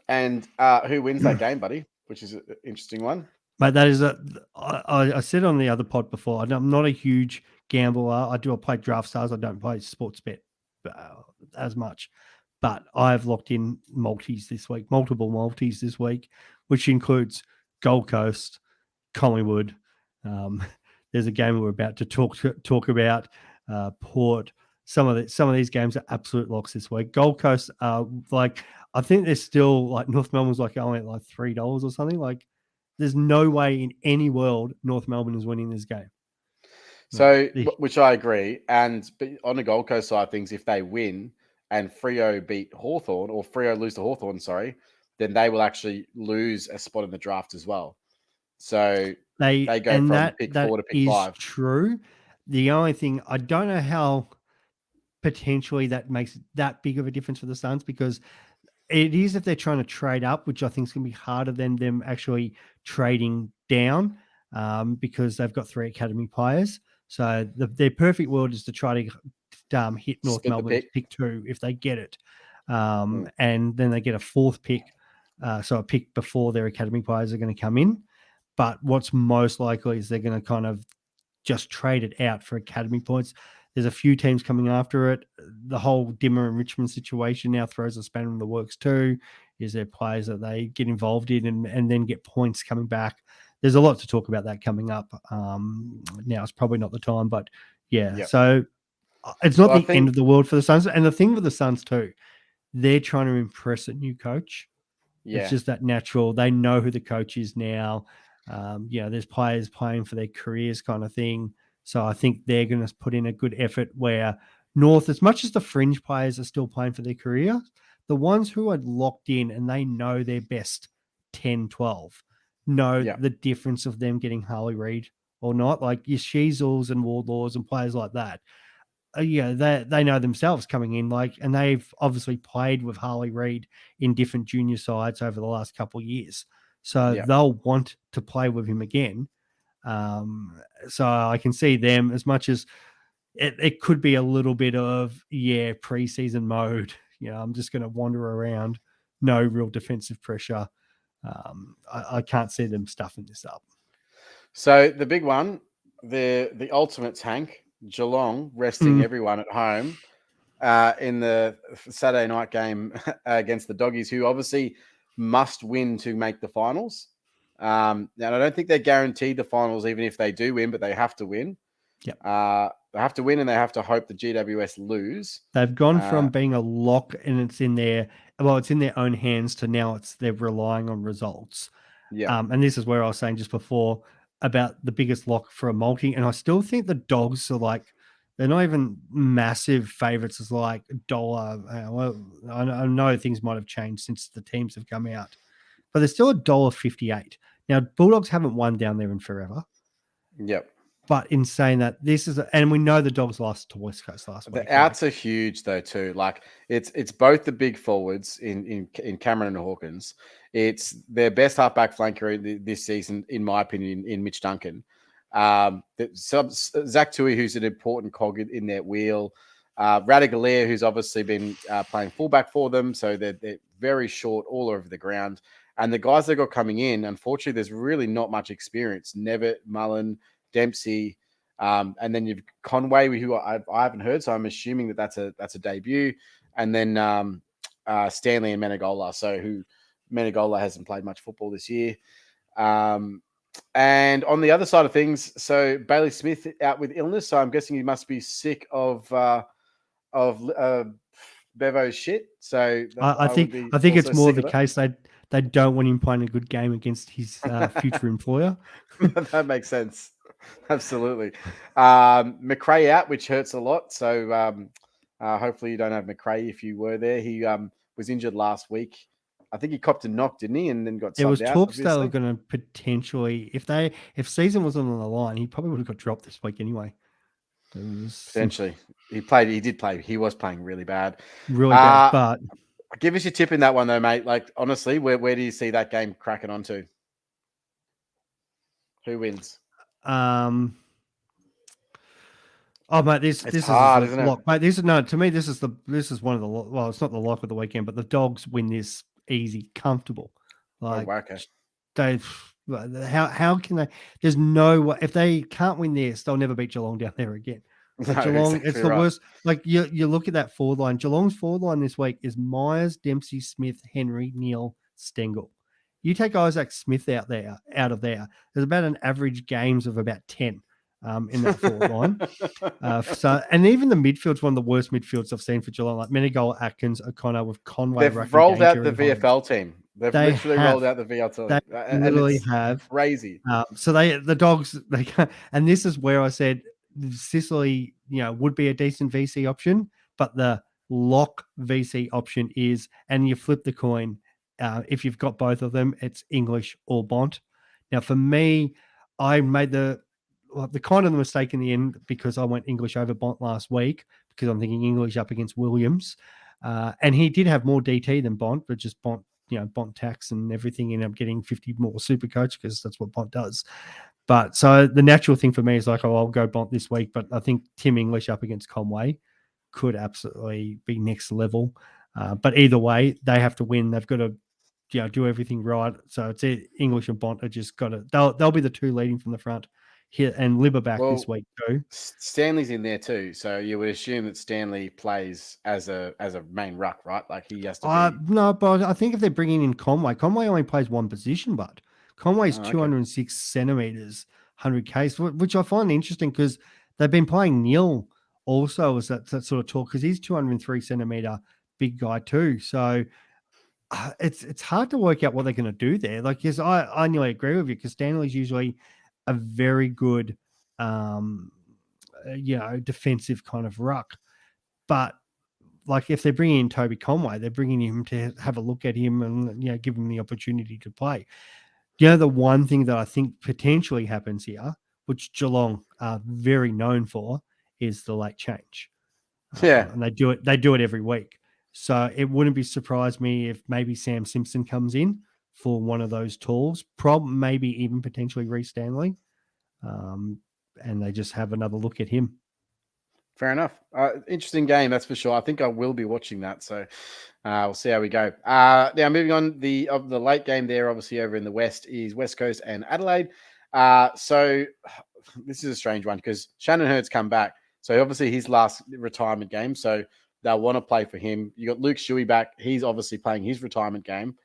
S1: And who wins that game, buddy? Which is an interesting one.
S2: Mate, that is I said on the other pod before, I'm not a huge gambler. I play Draft Stars. I don't play sports bet as much. But I've locked in multiple multis this week, which includes Gold Coast, Collingwood. There's a game we're about to talk about, Port. Some of these games are absolute locks this week. Gold Coast, I think they're still like North Melbourne's only at $3 or something. There's no way in any world North Melbourne is winning this game.
S1: So, which I agree. But on the Gold Coast side of things, if they win and Freo beat Hawthorn, or Freo lose to Hawthorn, then they will actually lose a spot in the draft as well. So they go from pick 4 to pick 5.
S2: True. The only thing, I don't know how potentially that makes that big of a difference for the Suns, because it is if they're trying to trade up, which I think is going to be harder than them actually trading down, because they've got 3 academy players. So their perfect world is to try to hit North Melbourne pick 2 if they get it. And then they get a 4th pick, so a pick before their academy players are going to come in. But what's most likely is they're going to kind of just trade it out for academy points. There's a few teams coming after it. The whole Dimmer and Richmond situation now throws a spanner in the works too. Is there players that they get involved in and then get points coming back? There's a lot to talk about that coming up. Now it's probably not the time, but so it's not the end of the world for the Suns. And the thing with the Suns too, they're trying to impress a new coach. Yeah. It's just that natural. They know who the coach is now. There's players playing for their careers kind of thing. So I think they're going to put in a good effort, where North, as much as the fringe players are still playing for their career, the ones who are locked in and they know their best 10, 12, know the difference of them getting Harley Reid or not. Like your Sheezels and Wardlaws and players like that. They know themselves coming in, and they've obviously played with Harley Reid in different junior sides over the last couple of years. So they'll want to play with him again. So I can see them, as much as it could be a little bit of preseason mode. I'm just going to wander around, no real defensive pressure. I can't see them stuffing this up.
S1: So the big one, the ultimate tank, Geelong resting everyone at home in the Saturday night game against the Doggies, who obviously must win to make the finals. Now, I don't think they're guaranteed the finals, even if they do win, but they have to win.
S2: Yep.
S1: They have to win, and they have to hope the GWS lose.
S2: They've gone from being a lock and it's in their own hands to now they're relying on results.
S1: Yeah.
S2: And this is where I was saying just before about the biggest lock for a multi. And I still think the Dogs are they're not even massive favorites. It's like $1. Well, I know things might have changed since the teams have come out, but they're still $1.58. Now, Bulldogs haven't won down there in forever.
S1: Yep.
S2: But in saying that, and we know the Dogs lost to West Coast last week.
S1: The outs are huge though too. It's both the big forwards in Cameron and Hawkins. It's their best halfback flanker this season, in my opinion, in Mitch Duncan. Zach Tui, who's an important cog in their wheel. Radigalia, who's obviously been playing fullback for them, so they're very short all over the ground. And the guys they got coming in, unfortunately, there's really not much experience. Nevitt, Mullen, Dempsey, and then you've Conway, who I haven't heard, so I'm assuming that's a debut. And then Stanley and Menegola, so who Menegola hasn't played much football this year. And on the other side of things, so Bailey Smith out with illness, so I'm guessing he must be sick of Bevo's shit. So
S2: I think it's more the case they don't want him playing a good game against his future employer.
S1: That makes sense. Absolutely. McRae out, which hurts a lot. So hopefully you don't have McRae if you were there. He was injured last week. I think he copped a knock, didn't he? And then got subbed out.
S2: There was talks they were going to potentially, if season wasn't on the line, he probably would have got dropped this week anyway.
S1: Potentially. He did play. He was playing really bad.
S2: Really bad, but...
S1: Give us your tip in that one, though, mate. Like, honestly, where do you see that game cracking onto? Who wins?
S2: Oh, mate, this is
S1: hard, isn't
S2: lock.
S1: It?
S2: Mate, to me, this is one of the, well, it's not the lock of the weekend, but the Dogs win this easy, comfortable. Like, how can they? There's no way, if they can't win this, they'll never beat Geelong down there again. No, Geelong, exactly, it's the worst. Like you look at that forward line. Geelong's forward line this week is Myers, Dempsey, Smith, Henry, Neal, Stengel. You take Isaac Smith out of there. There's about an average games of about 10 in that forward line. So, and even the midfield's one of the worst midfields I've seen for Geelong. Like Menegola, Atkins, O'Connor with Conway.
S1: They've rolled out the VFL team. They've literally rolled out the VFL team.
S2: They literally have
S1: crazy.
S2: So the Dogs, and this is where I said Sicily, would be a decent VC option, but the lock VC option is, and you flip the coin. If you've got both of them, it's English or Bont. Now, for me, I made the kind of the mistake in the end because I went English over Bont last week because I'm thinking English up against Williams, and he did have more DT than Bont, but just Bont, Bont tax and everything, ended up getting 50 more Supercoach because that's what Bont does. But so the natural thing for me is like, I'll go Bont this week. But I think Tim English up against Conway could absolutely be next level. But either way, they have to win. They've got to, do everything right. So it's English and Bont are just got to. They'll be the two leading from the front here, and Libba back this week too.
S1: Stanley's in there too, so you would assume that Stanley plays as a main ruck, right? Like he has to.
S2: No, but I think if they're bringing in Conway only plays one position, but. Conway's 206 centimeters, 100 Ks, which I find interesting because they've been playing Neal also as that sort of talk because he's 203 centimeter big guy too. So it's hard to work out what they're going to do there. Like, yes, I nearly agree with you because Stanley's usually a very good, defensive kind of ruck, but. Like if they're bringing in Toby Conway, they're bringing him to have a look at him and give him the opportunity to play. The one thing that I think potentially happens here, which Geelong are very known for, is the late change. And they do it every week. So it wouldn't surprise me if maybe Sam Simpson comes in for one of those tools, maybe even potentially Reece Stanley, and they just have another look at him.
S1: Fair enough. Interesting game, that's for sure. I think I will be watching that. So we'll see how we go. Now, moving on, the late game there, obviously over in the West, is West Coast and Adelaide. So this is a strange one because Shannon Hurd's come back. So obviously his last retirement game. So they'll want to play for him. You got Luke Shuey back. He's obviously playing his retirement game.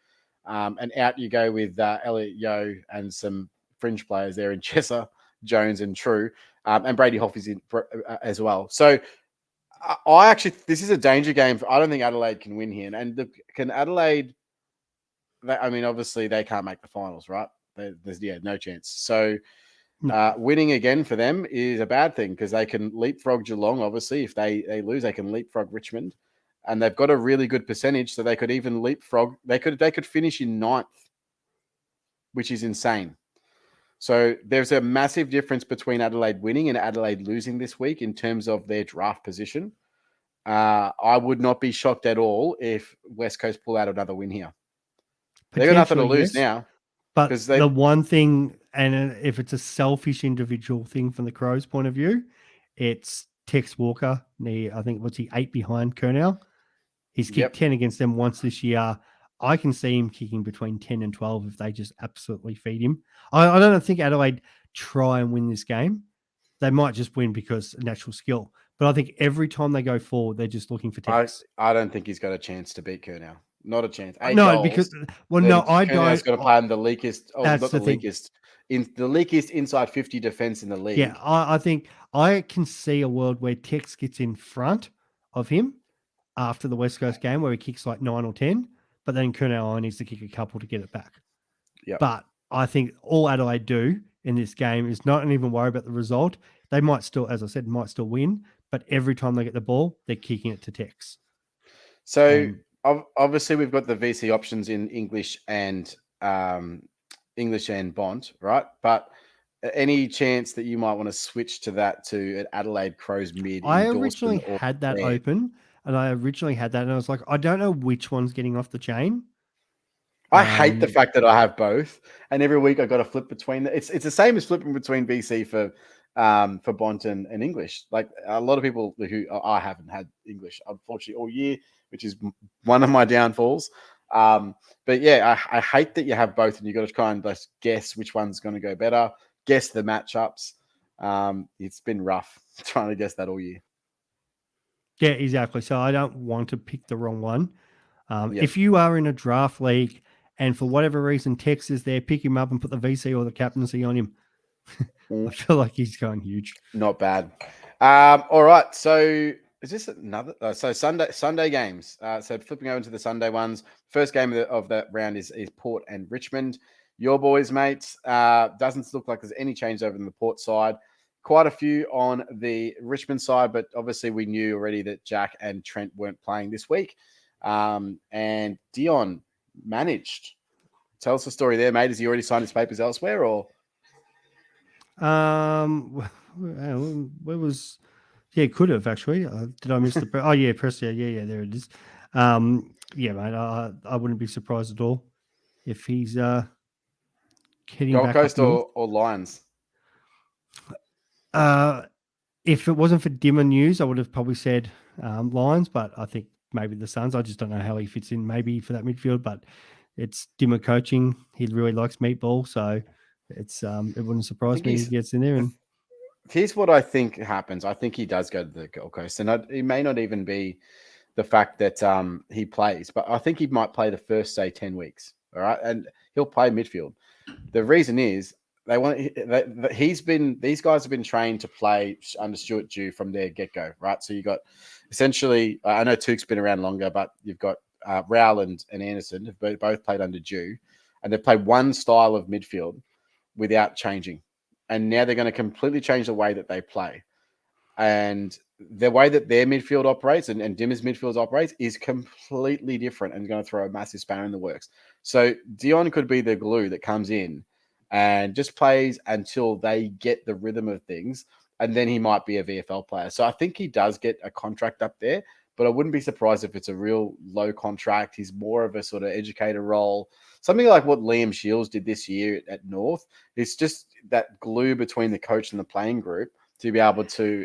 S1: And out you go with Elliot Yeo and some fringe players there in Chesser, Jones and True. And Brady Hoff is in as well. So I actually, this is a danger game. I don't think Adelaide can win here. And can Adelaide, obviously they can't make the finals, right? There's no chance. So winning again for them is a bad thing because they can leapfrog Geelong. Obviously, if they lose, they can leapfrog Richmond. And they've got a really good percentage. So they could even leapfrog. They could finish in 9th, which is insane. So there's a massive difference between Adelaide winning and Adelaide losing this week in terms of their draft position. I would not be shocked at all if West Coast pull out another win here. They've got nothing to lose now.
S2: But the one thing, and if it's a selfish individual thing from the Crows' point of view, it's Tex Walker. I think, what's he, 8 behind Kernell? He's kicked 10 against them once this year. I can see him kicking between 10 and 12 if they just absolutely feed him. I don't think Adelaide try and win this game. They might just win because of natural skill. But I think every time they go forward, they're just looking for ticks.
S1: I don't think he's got a chance to beat Curnow. Not a chance. 8
S2: No,
S1: goals.
S2: because I
S1: Curnow's
S2: don't.
S1: got to play in the leakest. Oh,
S2: That's
S1: not the
S2: the thing.
S1: leakest. In the leakest inside 50 defense in the league.
S2: Yeah, I think I can see a world where Tex gets in front of him after the West Coast game, where he kicks like 9 or 10, but then Curnow needs to kick a couple to get it back.
S1: Yeah.
S2: But I think all Adelaide do in this game is not even worry about the result. They might still, as I said, might still win, but every time they get the ball, they're kicking it to Tex.
S1: So obviously we've got the VC options in English and Bont, right? But any chance that you might want to switch to that to an Adelaide Crows mid?
S2: I originally had that open, and I was like, I don't know which one's getting off the chain.
S1: I hate the fact that I have both, and every week I got to flip between. It's the same as flipping between VC for Bont and English. Like a lot of people who I haven't had English, unfortunately, all year, which is one of my downfalls. But yeah, I hate that you have both, and you got to try and just guess which one's going to go better. Guess the matchups. It's been rough trying to guess that all year.
S2: Yeah, exactly. So I don't want to pick the wrong one. If you are in a draft league and for whatever reason Tex is there, pick him up and put the VC or the captaincy on him. I feel like he's going huge.
S1: Not bad. All right. So is this another? So Sunday games. So flipping over to the Sunday ones. First game of that round is Port and Richmond. Your boys, mates. Doesn't look like there's any change over in the Port side. Quite a few on the Richmond side, but obviously we knew already that Jack and Trent weren't playing this week. And Dion managed. Tell us the story there, mate. Has he already signed his papers elsewhere, or?
S2: Where was? Yeah, could have actually. Did I miss the? Oh yeah, press. Yeah. There it is. Yeah, mate. I wouldn't be surprised at all if he's heading
S1: Gold
S2: back
S1: Coast
S2: up
S1: or Lions.
S2: If it wasn't for Dimmer news, I would have probably said Lions, but I think maybe the Suns. I just don't know how he fits in. Maybe for that midfield, but it's Dimmer coaching. He really likes meatball, so it's it wouldn't surprise me if he gets in there. And
S1: here's what I think happens. I think he does go to the Gold Coast, and it may not even be the fact that he plays, but I think he might play the first, say, 10 weeks. All right, and he'll play midfield. The reason is these guys have been trained to play under Stuart Dew from their get-go, right? So you got essentially, I know Tuke's been around longer, but you've got Rowland and Anderson have both played under Dew, and they've played one style of midfield without changing. And now they're going to completely change the way that they play. And the way that their midfield operates and Dimmer's midfield operates is completely different and going to throw a massive spanner in the works. So Dion could be the glue that comes in and just plays until they get the rhythm of things. And then he might be a VFL player. So I think he does get a contract up there, but I wouldn't be surprised if it's a real low contract. He's more of a sort of educator role. Something like what Liam Shields did this year at North. It's just that glue between the coach and the playing group to be able to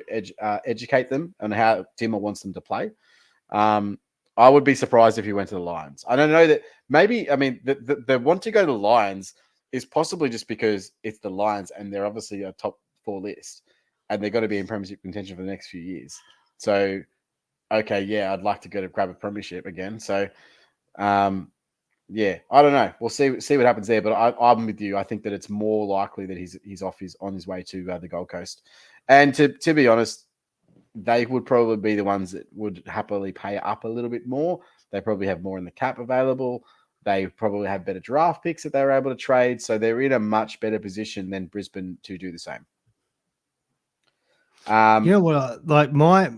S1: educate them on how Dimmer wants them to play. I would be surprised if he went to the Lions. I don't know that maybe, I mean, the want to go to the Lions is possibly just because it's the Lions and they're obviously a top 4 list and they're going to be in premiership contention for the next few years. So, okay, yeah, I'd like to go to grab a premiership again. So, yeah, I don't know. We'll see what happens there. But I'm with you. I think that it's more likely that he's on his way to the Gold Coast. And to be honest, they would probably be the ones that would happily pay up a little bit more. They probably have more in the cap available. They probably have better draft picks that they're able to trade. So they're in a much better position than Brisbane to do the same.
S2: You know what? Like my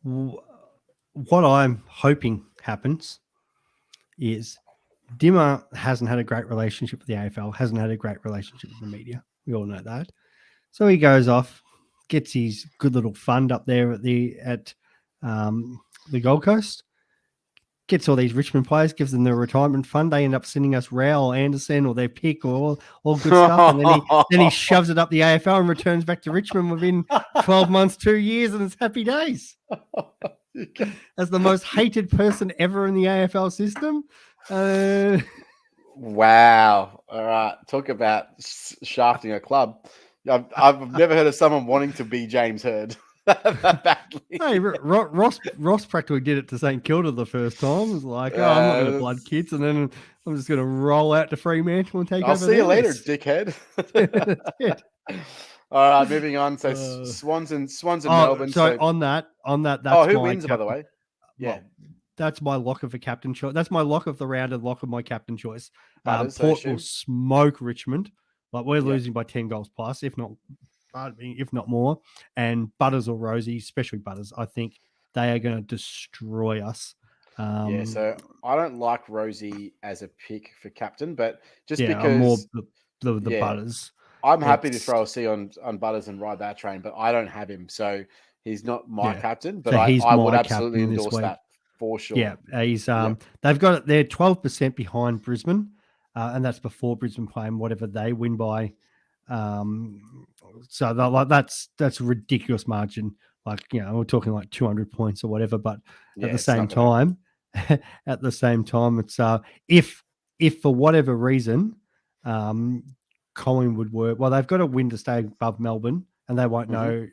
S2: what I'm hoping happens is Dimmer hasn't had a great relationship with the AFL, hasn't had a great relationship with the media. We all know that. So he goes off, gets his good little fund up there at the Gold Coast, gets all these Richmond players, gives them their retirement fund. They end up sending us Rowell, Anderson, or their pick, or all good stuff. And then he shoves it up the AFL and returns back to Richmond within 12 months, 2 years, and it's happy days. as the most hated person ever in the AFL system.
S1: Wow. All right. Talk about shafting a club. I've never heard of someone wanting to be James Hird that badly.
S2: Hey, Ross practically did it to St Kilda the first time. It was like, oh, I'm not going to blood kids, and then I'm just going to roll out to Fremantle and take
S1: I'll
S2: over
S1: see you later,
S2: theirs.
S1: dickhead.
S2: That's it.
S1: All right, moving on. So Swans and Melbourne.
S2: So on that,
S1: that's who wins, by the way? Yeah,
S2: well, that's my lock of the captain choice. That's my lock of the round and lock of my captain choice.
S1: Butters,
S2: Port will smoke Richmond. Like we're losing by 10 goals plus, if not more. And Butters or Rosie, especially Butters, I think they are going to destroy us.
S1: So I don't like Rosie as a pick for captain, but just because
S2: I'm more the Butters.
S1: I'm happy to throw a C on Butters and ride that train, but I don't have him, so he's not my captain. But
S2: so
S1: I would absolutely endorse that for sure.
S2: Yeah, he's they've got it. They're 12% behind Brisbane, and that's before Brisbane playing whatever they win by. So that's a ridiculous margin. Like, we're talking like 200 points or whatever. But at the same time, it's if for whatever reason, Collingwood were, well, they've got to win to stay above Melbourne, and they won't know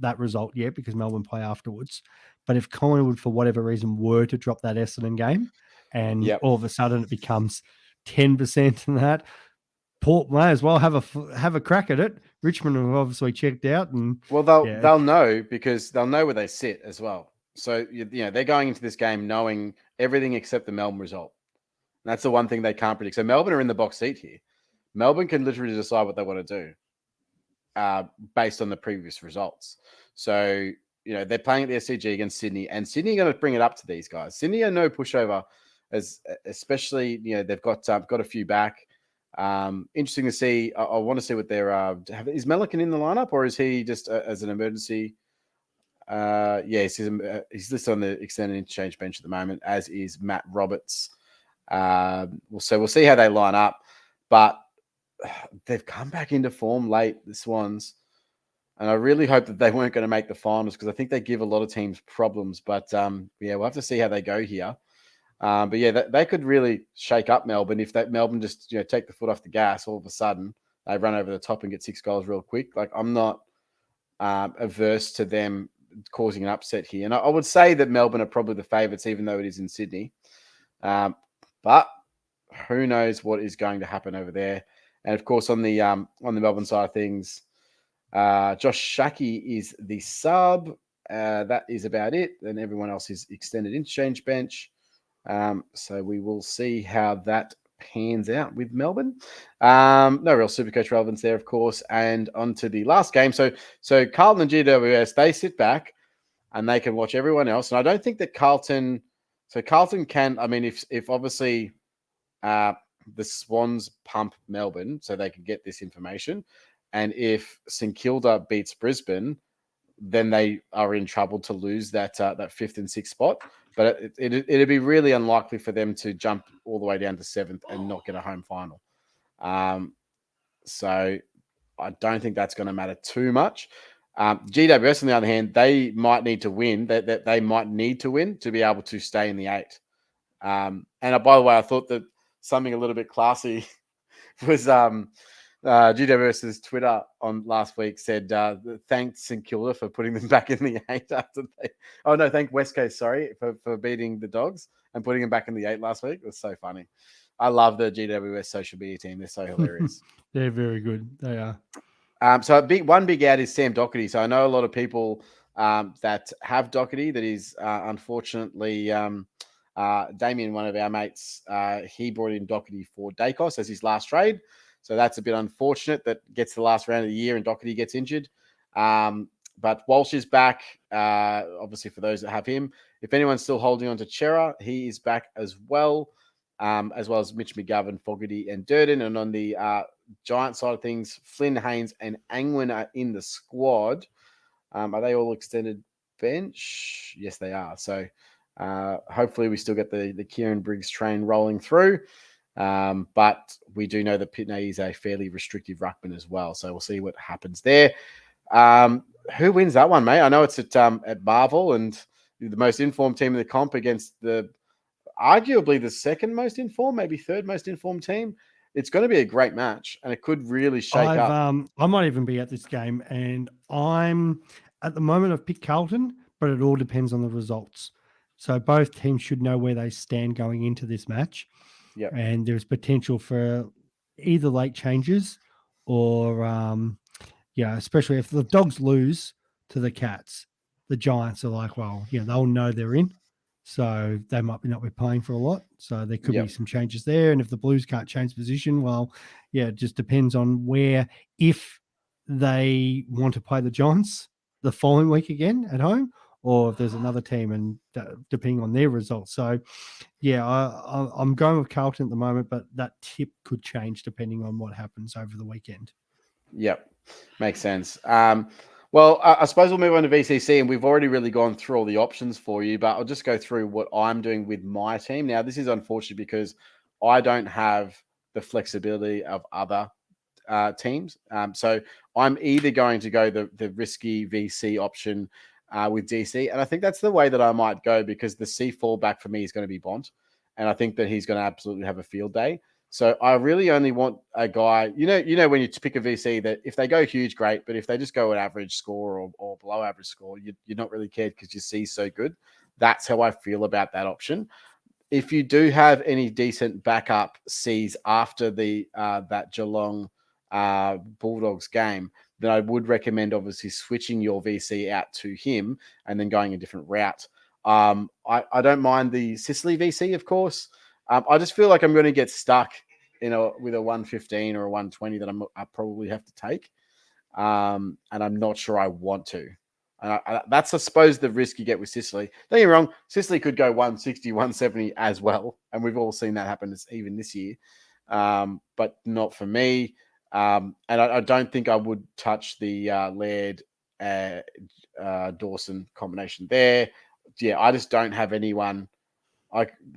S2: that result yet because Melbourne play afterwards. But if Collingwood, for whatever reason, were to drop that Essendon game, and all of a sudden it becomes 10% in that, Port may as well have a crack at it. Richmond have obviously checked out, and
S1: they'll know because they'll know where they sit as well. So they're going into this game knowing everything except the Melbourne result. And that's the one thing they can't predict. So Melbourne are in the box seat here. Melbourne can literally decide what they want to do based on the previous results. So they're playing at the SCG against Sydney, and Sydney are going to bring it up to these guys. Sydney are no pushover, especially they've got a few back. Interesting to see. I want to see what they're. Is Melican in the lineup, or is he just as an emergency? He's listed on the extended interchange bench at the moment, as is Matt Roberts. We'll see how they line up, but they've come back into form late, the Swans, and I really hope that they weren't going to make the finals because I think they give a lot of teams problems. But we'll have to see how they go here. They could really shake up Melbourne if Melbourne just take the foot off the gas. All of a sudden, they run over the top and get 6 goals real quick. Like, I'm not averse to them causing an upset here, and I would say that Melbourne are probably the favourites, even though it is in Sydney. But who knows what is going to happen over there? And of course, on the Melbourne side of things, Josh Shaki is the sub. That is about it. And everyone else is extended interchange bench. So we will see how that pans out with Melbourne. No real Supercoach relevance there, of course. And on to the last game. So Carlton and GWS, they sit back and they can watch everyone else. And I don't think that Carlton can, I mean, if obviously the Swans pump Melbourne so they can get this information, and if St Kilda beats Brisbane, then they are in trouble to lose that 5th and 6th spot. But it'd be really unlikely for them to jump all the way down to 7th and not get a home final. So I don't think that's going to matter too much. GWS, on the other hand, they might need to win. They might need to win to be able to stay in the 8. And by the way, I thought that something a little bit classy was GWS's Twitter on last week said, thanks St Kilda for putting them back in the 8 after thank West Coast, for beating the Dogs and putting them back in the 8 last week. It was so funny. I love the GWS social media team. They're so hilarious.
S2: They're very good. They are.
S1: So one big out is Sam Doherty. So I know a lot of people that have Doherty that is unfortunately Damien, one of our mates, he brought in Doherty for Dacos as his last trade. So that's a bit unfortunate that gets to the last round of the year and Doherty gets injured. But Walsh is back, obviously, for those that have him. If anyone's still holding on to Chera, he is back as well as Mitch McGovern, Fogarty, and Durden. And on the Giant side of things, Flynn, Haynes, and Angwin are in the squad. Are they all extended bench? Yes, they are. So hopefully we still get the Kieran Briggs train rolling through. But we do know that Pitney is a fairly restrictive ruckman as well. So we'll see what happens there. Who wins that one, mate? I know it's at Marvel, and the most informed team in the comp against arguably the second most informed, maybe third most informed team. It's going to be a great match, and it could really shake up.
S2: I might even be at this game, and I'm at the moment I've picked Carlton, but it all depends on the results. So both teams should know where they stand going into this match.
S1: Yeah,
S2: and there's potential for either late changes or especially if the Dogs lose to the Cats, the Giants are like, well, they'll know they're in, so they might not be playing for a lot, so there could be some changes there. And if the Blues can't change position, well, it just depends on where, if they want to play the Giants the following week again at home, or if there's another team, and depending on their results. So I'm going with Carlton at the moment, but that tip could change depending on what happens over the weekend.
S1: Yep, makes sense. Well, I suppose we'll move on to VCC, and we've already really gone through all the options for you, but I'll just go through what I'm doing with my team. Now, this is unfortunate because I don't have the flexibility of other teams. So I'm either going to go the risky VC option with DC, and I think that's the way that I might go, because the C fallback for me is going to be Bont, and I think that he's going to absolutely have a field day. So I really only want a guy, when you pick a VC, that if they go huge, great, but if they just go an average score or below average score, you're not really cared because your C's so good. That's how I feel about that option. If you do have any decent backup C's after that Geelong Bulldogs game, then I would recommend obviously switching your VC out to him and then going a different route. I don't mind the Sicily VC, of course. I just feel like I'm going to get stuck with a 115 or a 120 that I probably have to take. And I'm not sure I want to. That's, I suppose, the risk you get with Sicily. Don't get me wrong, Sicily could go 160, 170 as well. And we've all seen that happen even this year. But not for me. And I don't think I would touch the Laird Dawson combination there. Yeah, I just don't have anyone.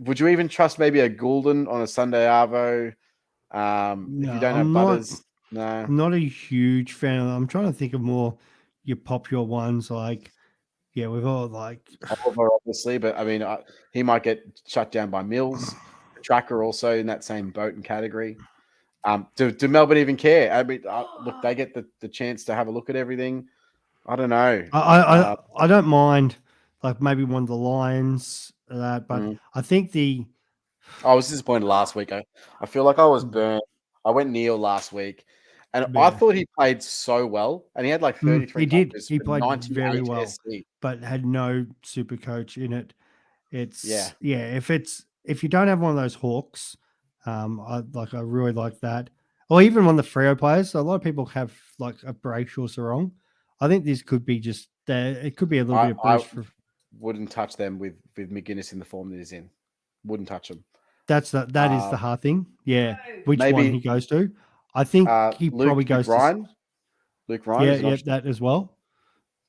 S1: Would you even trust maybe a Goulden on a Sunday Arvo? If you don't have Butters, no.
S2: I'm not a huge fan of them. I'm trying to think of more your popular ones, like we've all like
S1: Oliver, obviously, but I mean, he might get shut down by Mills. Tracker also in that same boat and category. Do Melbourne even care? I mean, look, they get the chance to have a look at everything. I don't know.
S2: I don't mind, like maybe one of the Lions, but I think
S1: I was disappointed last week. I feel like I was burnt. I went Neil last week, and I thought he played so well, and he had like 33
S2: he did.
S1: touches,
S2: He played very well,
S1: SC.
S2: but had no super coach in it. It's if you don't have one of those Hawks, I really like that. Or even one of the Freo players. So a lot of people have like a Brayshaw Sarong. I think this could be just it could be a little bit of boost for.
S1: Wouldn't touch them with McGuinness in the form that he's in. Wouldn't touch them.
S2: That is the hard thing. Yeah, which one he goes to? I think he probably goes
S1: to Luke Ryan.
S2: Yeah, that as well.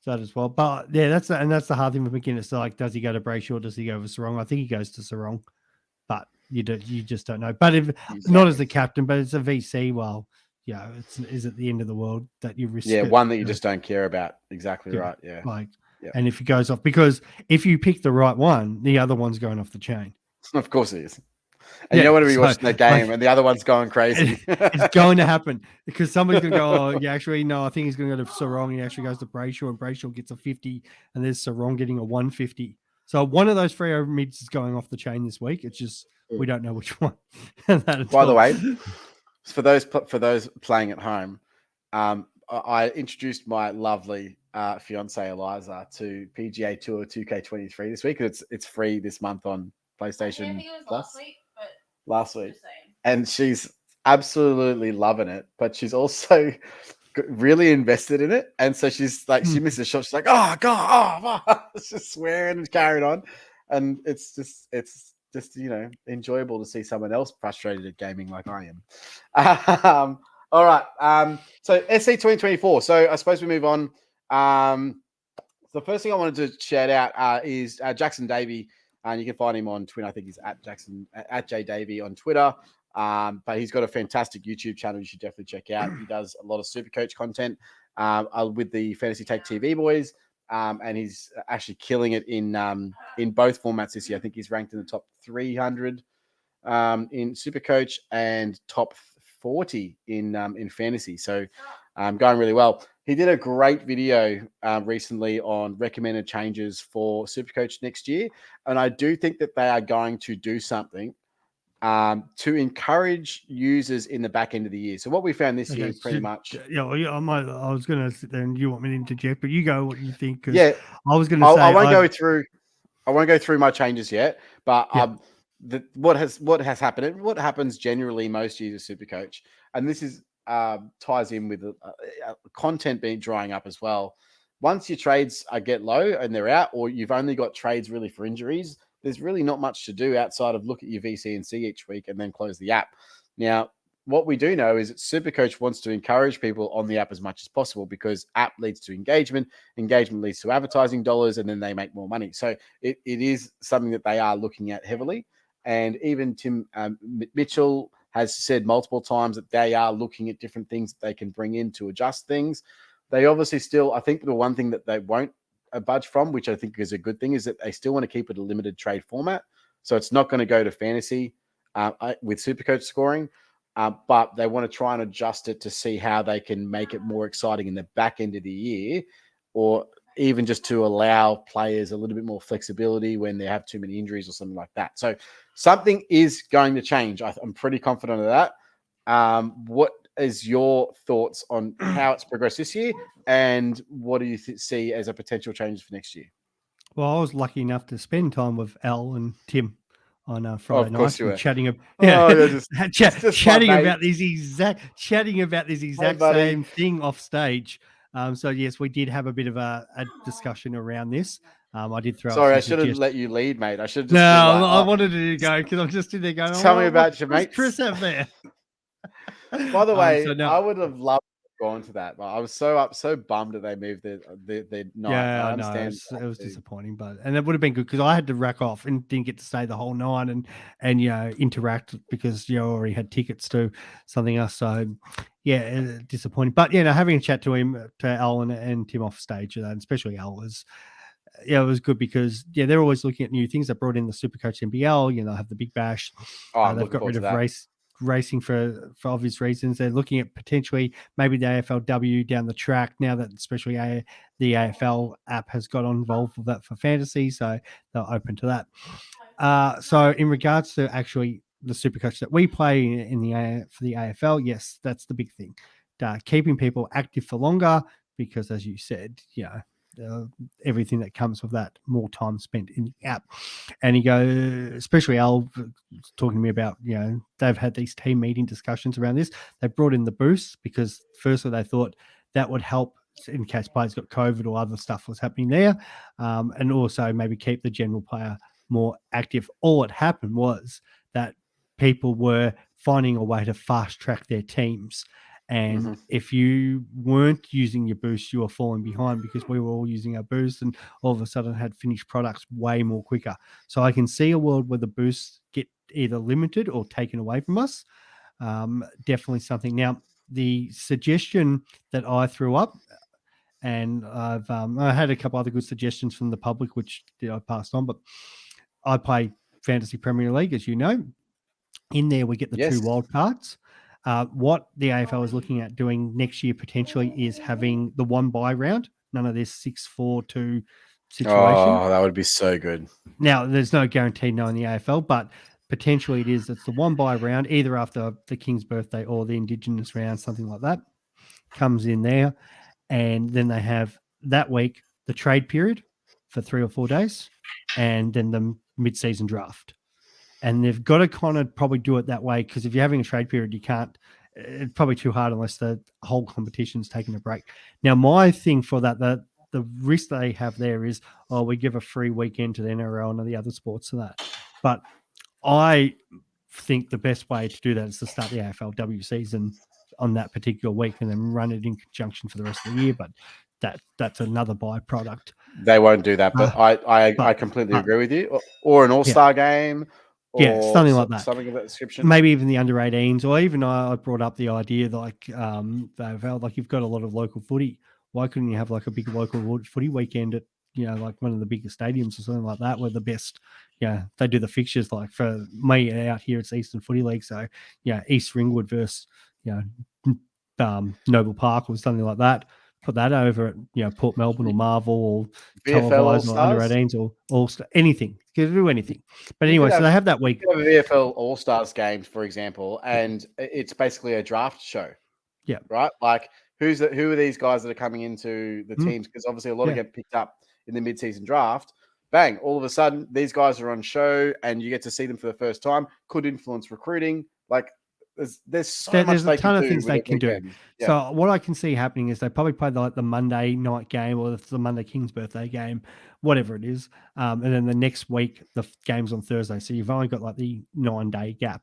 S2: That as well. But yeah, that's the hard thing with McGuinness. So like, does he go to Brayshaw? Does he go with Sarong? I think he goes to Sarong, but you just don't know. But if not as the captain, but it's a VC. Well, is it the end of the world that you risk?
S1: Yeah, one that you just don't care about. Exactly right. Yeah.
S2: And if he goes off, because if you pick the right one, the other one's going off the chain.
S1: Of course it is. And you don't want to be watching that game and the other one's going crazy.
S2: It's going to happen because somebody's going to go, oh, yeah, actually, no, I think he's going to go to Sarong. He actually goes to Brayshaw, and Brayshaw gets a 50, and there's Sarong getting a 150. So one of those Freo mids is going off the chain this week. It's just we don't know which one.
S1: By the way, for those playing at home, I introduced my lovely fiance Eliza to PGA Tour 2K23 this week. It's free this month on PlayStation Plus. Last week, and she's absolutely loving it, but she's also really invested in it, and so she's like, she misses a shot, she's like, oh god, it's just swearing and carrying on, and it's just enjoyable to see someone else frustrated at gaming like I am. All right, so SC 2024. So I suppose we move on. The first thing I wanted to shout out is Jackson Davey. And you can find him on Twitter. I think he's at @JDavey on Twitter. But he's got a fantastic YouTube channel you should definitely check out. He does a lot of Supercoach content with the Fantasy Take TV boys. and he's actually killing it in both formats this year. I think he's ranked in the top 300 in Supercoach and top 40 in fantasy. So going really well. He did a great video recently on recommended changes for Supercoach next year, and I do think that they are going to do something to encourage users in the back end of the year. So what we found this year, pretty much.
S2: Yeah, I was going to sit there, and you want me to interject, but you go what you think.
S1: Yeah,
S2: I was going to say
S1: I won't go through my changes yet, but what has happened, and what happens generally most years of Supercoach, and this is ties in with content being drying up as well. Once your trades get low and they're out, or you've only got trades really for injuries, there's really not much to do outside of look at your VC and C each week and then close the app. Now, what we do know is that Supercoach wants to encourage people on the app as much as possible, because app leads to engagement leads to advertising dollars, and then they make more money. So it is something that they are looking at heavily. And even Tim Mitchell has said multiple times that they are looking at different things that they can bring in to adjust things. They obviously still, I think the one thing that they won't budge from, which I think is a good thing, is that they still want to keep it a limited trade format. So it's not going to go to fantasy with Supercoach scoring, but they want to try and adjust it to see how they can make it more exciting in the back end of the year, or even just to allow players a little bit more flexibility when they have too many injuries or something like that. So something is going to change. I'm pretty confident of that. What is your thoughts on how it's progressed this year, and what do you see as a potential change for next year?
S2: Well, I was lucky enough to spend time with Al and Tim on Friday
S1: night,
S2: chatting about this exact same thing off stage. So yes, we did have a bit of a discussion around this. I did throw.
S1: Sorry, I should have let you lead, mate. I should have.
S2: No, I wanted to go because I'm just in there going.
S1: Tell me about your mates.
S2: Chris have there.
S1: By the way, I would have loved to go on to that, but I was so bummed that they moved their night.
S2: Yeah, I understand. It was disappointing, and it would have been good because I had to rack off and didn't get to stay the whole night and interact because I already had tickets to something else. So yeah, disappointing. But having a chat to Al and Tim off stage, and especially Al was. Yeah, it was good because they're always looking at new things. They brought in the Supercoach NBL. They have the Big Bash. They've got rid of racing for obvious reasons. They're looking at potentially maybe the AFLW down the track now that especially the AFL app has got involved with that for fantasy. So they're open to that. So in regards to actually the Supercoach that we play for the AFL, yes, that's the big thing. Keeping people active for longer because, as you said, everything that comes with that, more time spent in the app. And he goes, especially Al talking to me about, they've had these team meeting discussions around this. They brought in the boost because firstly they thought that would help in case players got COVID or other stuff was happening there, and also maybe keep the general player more active. All that happened was that people were finding a way to fast track their teams. And if you weren't using your boost, you were falling behind because we were all using our boost and all of a sudden had finished products way more quicker. So I can see a world where the boosts get either limited or taken away from us. Definitely something. Now, the suggestion that I threw up, and I had a couple other good suggestions from the public, which I passed on, but I play Fantasy Premier League, as you know. In there, we get the 2 wild cards. What the AFL is looking at doing next year potentially is having the 1 bye round. None of this 6-4-2 situation.
S1: Oh, that would be so good.
S2: Now, there's no guarantee knowing the AFL, but potentially it is. It's the 1 bye round, either after the King's birthday or the Indigenous round, something like that, comes in there. And then they have that week the trade period for 3 or 4 days, and then the mid-season draft. And they've got to kind of probably do it that way because if you're having a trade period, you can't. It's probably too hard unless the whole competition's taking a break. Now, my thing for that, the risk they have there is, we give a free weekend to the NRL and the other sports to that. But I think the best way to do that is to start the AFLW season on that particular week and then run it in conjunction for the rest of the year. But that's another byproduct.
S1: They won't do that, but I completely agree with you. Or an all-star game.
S2: Something like that.
S1: Something of that description.
S2: Maybe even the under 18s, or even I brought up the idea like you've got a lot of local footy. Why couldn't you have like a big local footy weekend at, like one of the biggest stadiums or something like that, where the best, they do the fixtures. Like for me out here, it's Eastern Footy League. So, East Ringwood versus, Noble Park or something like that. Put that over at, Port Melbourne or Marvel or
S1: VFL All
S2: televised or under
S1: Stars.
S2: 18s or all anything. You can do anything. But anyway, so they have that week.
S1: You could have a VFL All Stars games, for example, and it's basically a draft show.
S2: Yeah.
S1: Right. Like who are these guys that are coming into the teams? Because obviously a lot of get picked up in the mid-season draft. Bang! All of a sudden, these guys are on show, and you get to see them for the first time. Could influence recruiting. Like there's so much
S2: a ton of things they can do.
S1: Yeah.
S2: So what I can see happening is they probably play the Monday night game or the Monday King's birthday game, whatever it is, and then the next week the game's on Thursday. So you've only got like the 9-day gap.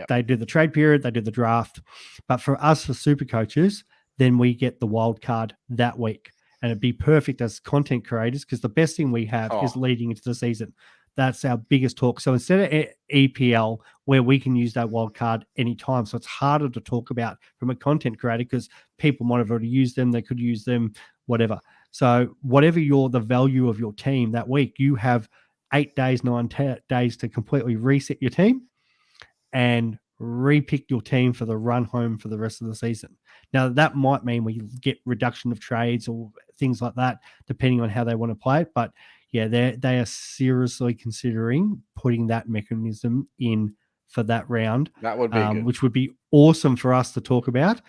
S2: They do the trade period, they do the draft, but for us, for super coaches, then we get the wild card that week, and it'd be perfect as content creators because the best thing we have is leading into the season. That's our biggest talk. So instead of EPL, where we can use that wild card anytime, so it's harder to talk about from a content creator because people might have already used them, they could use them, whatever. So whatever the value of your team that week, you have 8 days, 9 days to completely reset your team and repick your team for the run home for the rest of the season. Now, that might mean we get reduction of trades or things like that, depending on how they want to play it. But yeah, they are seriously considering putting that mechanism in for that round.
S1: That would be good.
S2: Which would be awesome for us to talk about.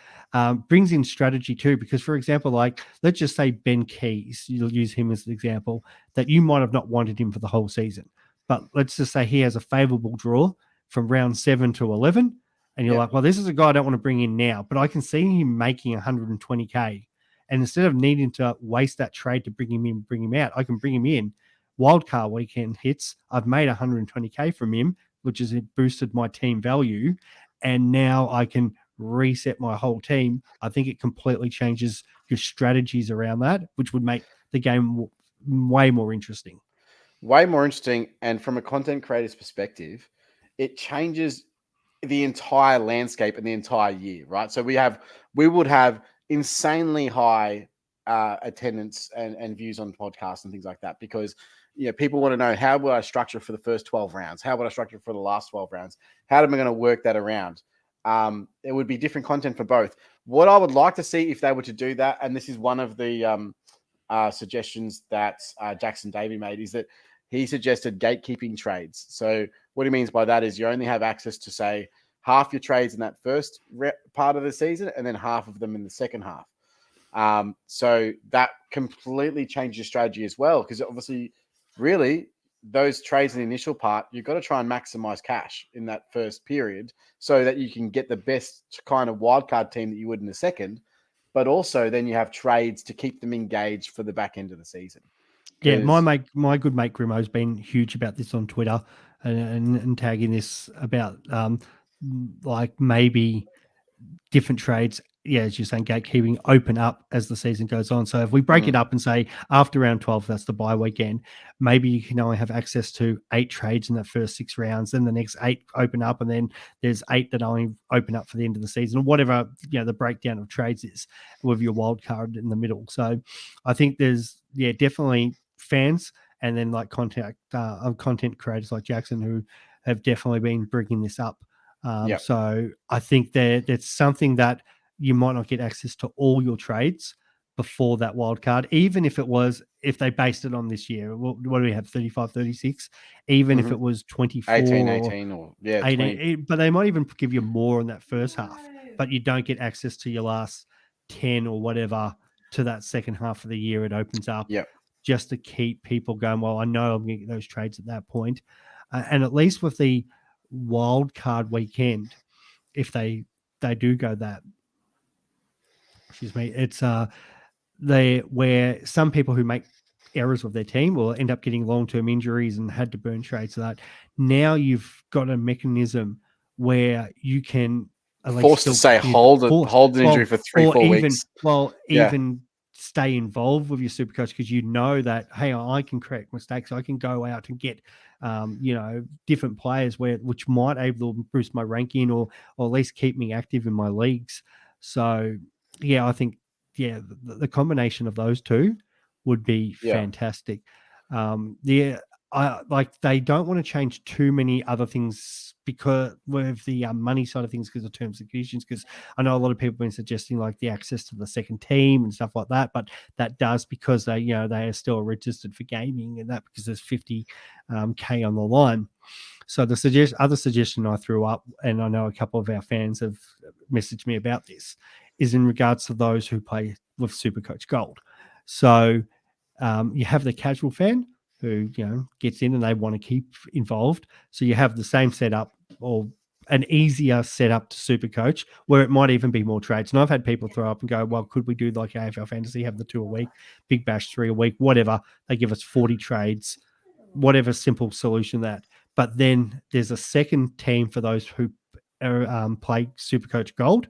S2: Brings in strategy too, because for example, like let's just say Ben Keys, you'll use him as an example, that you might have not wanted him for the whole season. But let's just say he has a favorable draw from round 7 to 11. And you're like, well, this is a guy I don't want to bring in now, but I can see him making 120K. And instead of needing to waste that trade to bring him in, bring him out, I can bring him in. Wildcard weekend hits. I've made 120K from him, which has boosted my team value. And now I can reset my whole team. I think it completely changes your strategies around that, which would make the game way more interesting.
S1: Way more interesting. And from a content creator's perspective, it changes the entire landscape and the entire year, right? So we would have insanely high attendance and views on podcasts and things like that because people want to know, how will I structure for the first 12 rounds? How would I structure for the last 12 rounds? How am I going to work that around? It would be different content for both. What I would like to see if they were to do that, and this is one of the suggestions that Jackson Davey made, is that he suggested gatekeeping trades. So what he means by that is you only have access to, say, half your trades in that first part of the season and then half of them in the second half. So that completely changes your strategy as well, because obviously, really, those trades in the initial part, you've got to try and maximize cash in that first period so that you can get the best kind of wildcard team that you would in the second, but also then you have trades to keep them engaged for the back end of the season.
S2: Yeah, my good mate Grimo's been huge about this on Twitter and tagging this about like maybe different trades. Yeah, as you're saying, gatekeeping open up as the season goes on. So if we break it up and say after round 12, that's the bye weekend, maybe you can only have access to 8 trades in that first 6 rounds. Then the next 8 open up, and then there's 8 that only open up for the end of the season, or whatever the breakdown of trades is with your wild card in the middle. So I think there's definitely fans and then like content creators like Jackson who have definitely been bringing this up. So I think that's something that you might not get access to all your trades before that wild card, even if they based it on this year. What do we have, 35, 36? Even if it was 24
S1: 18 or
S2: 18, but they might even give you more in that first half, but you don't get access to your last 10 or whatever to that second half of the year. It opens up just to keep people going, well, I know I'm going to get those trades at that point. And at least with the wild card weekend, if they do go that, it's where some people who make errors with their team will end up getting long-term injuries and had to burn trades. So that now you've got a mechanism where you can
S1: forced to say hold an injury for 3-4 weeks.
S2: Even stay involved with your super coach, because you know that, hey, I can correct mistakes. I can go out and get different players which might able to boost my ranking or at least keep me active in my leagues. So I think yeah, the combination of those two would be fantastic. They don't want to change too many other things because with the money side of things, because of terms and conditions. Because I know a lot of people have been suggesting like the access to the second team and stuff like that, but that does because they are still registered for gaming and that because there's 50K on the line. So the other suggestion I threw up, and I know a couple of our fans have messaged me about this, is in regards to those who play with Supercoach Gold. So you have the casual fan who gets in and they want to keep involved. So you have the same setup or an easier setup to Supercoach where it might even be more trades. And I've had people throw up and go, well, could we do like AFL Fantasy, have the 2 a week, Big Bash 3 a week, whatever. They give us 40 trades, whatever simple solution that. But then there's a second team for those who play Supercoach Gold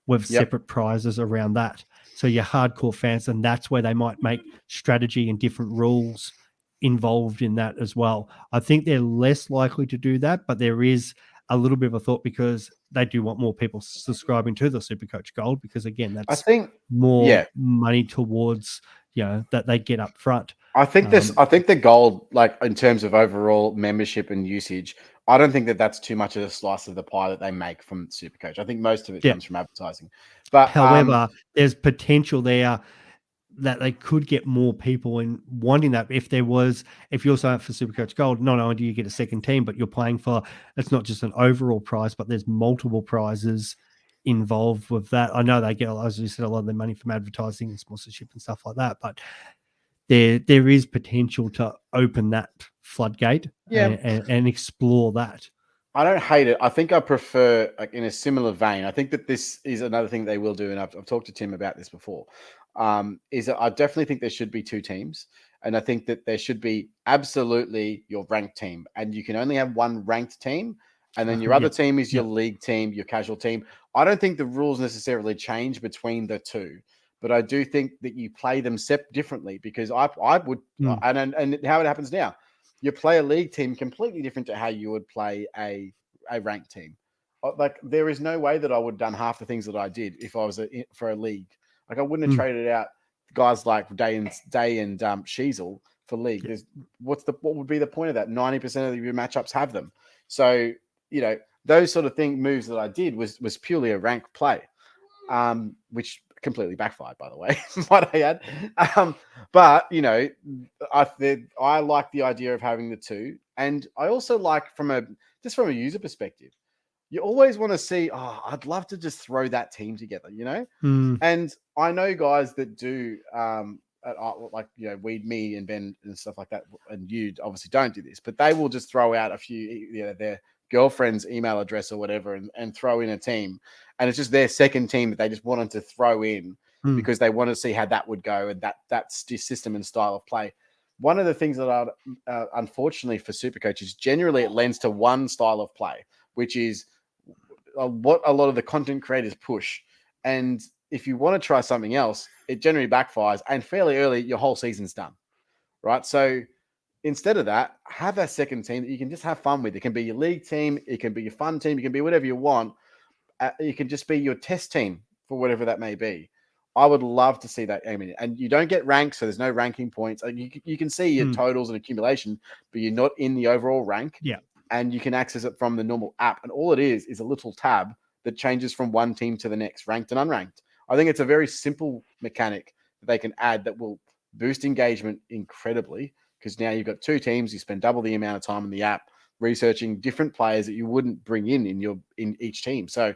S2: with separate prizes around that. So your hardcore fans, and that's where they might make strategy and different rules involved in that as well. I think they're less likely to do that, but there is a little bit of a thought because they do want more people subscribing to the Supercoach Gold because, again, that's more money towards, that they get up front.
S1: I think the gold, like in terms of overall membership and usage, I don't think that that's too much of a slice of the pie that they make from Supercoach. I think most of it comes from advertising. But
S2: however, there's potential there that they could get more people in wanting that. If you're signing up for Supercoach Gold, not only do you get a second team, but you're playing for, it's not just an overall prize, but there's multiple prizes involved with that. I know they get, as you said, a lot of their money from advertising and sponsorship and stuff like that, but there is potential to open that floodgate and explore that.
S1: I don't hate it. I think I prefer, like in a similar vein, I think that this is another thing they will do, and I've talked to Tim about this before, is that I definitely think there should be 2 teams, and I think that there should be absolutely your ranked team, and you can only have one ranked team, and then your other team is your league team, your casual team. I don't think the rules necessarily change between the two, but I do think that you play them differently because I would, and how it happens now. You play a league team completely different to how you would play a ranked team. Like there is no way that I would have done half the things that I did if I was for a league. Like I wouldn't have traded out guys like Day and Sheasel for league.
S2: Yeah.
S1: What would be the point of that? 90% of your matchups have them. So those sort of moves that I did was purely a rank play, which completely backfired, by the way, might I add. But I like the idea of having the 2, and I also like from a user perspective, you always want to see, I'd love to just throw that team together, and I know guys that do Weed Me and Ben and stuff like that, and you obviously don't do this, but they will just throw out a few their girlfriend's email address or whatever and throw in a team, and it's just their second team that they just wanted to throw in because they want to see how that would go, and that's the system and style of play. One of the things that unfortunately for Supercoach is generally it lends to one style of play, which is what a lot of the content creators push. And if you want to try something else, it generally backfires, and fairly early your whole season's done, right? So instead of that, have a second team that you can just have fun with. It can be your league team, it can be your fun team, it can be whatever you want. It can just be your test team for whatever that may be. I would love to see that. I mean, and you don't get ranks, so there's no ranking points. You can see your totals and accumulation, but you're not in the overall rank.
S2: Yeah.
S1: And you can access it from the normal app. And all it is a little tab that changes from one team to the next, ranked and unranked. I think it's a very simple mechanic that they can add that will boost engagement incredibly, because now you've got 2 teams, you spend double the amount of time in the app researching different players that you wouldn't bring in each team. So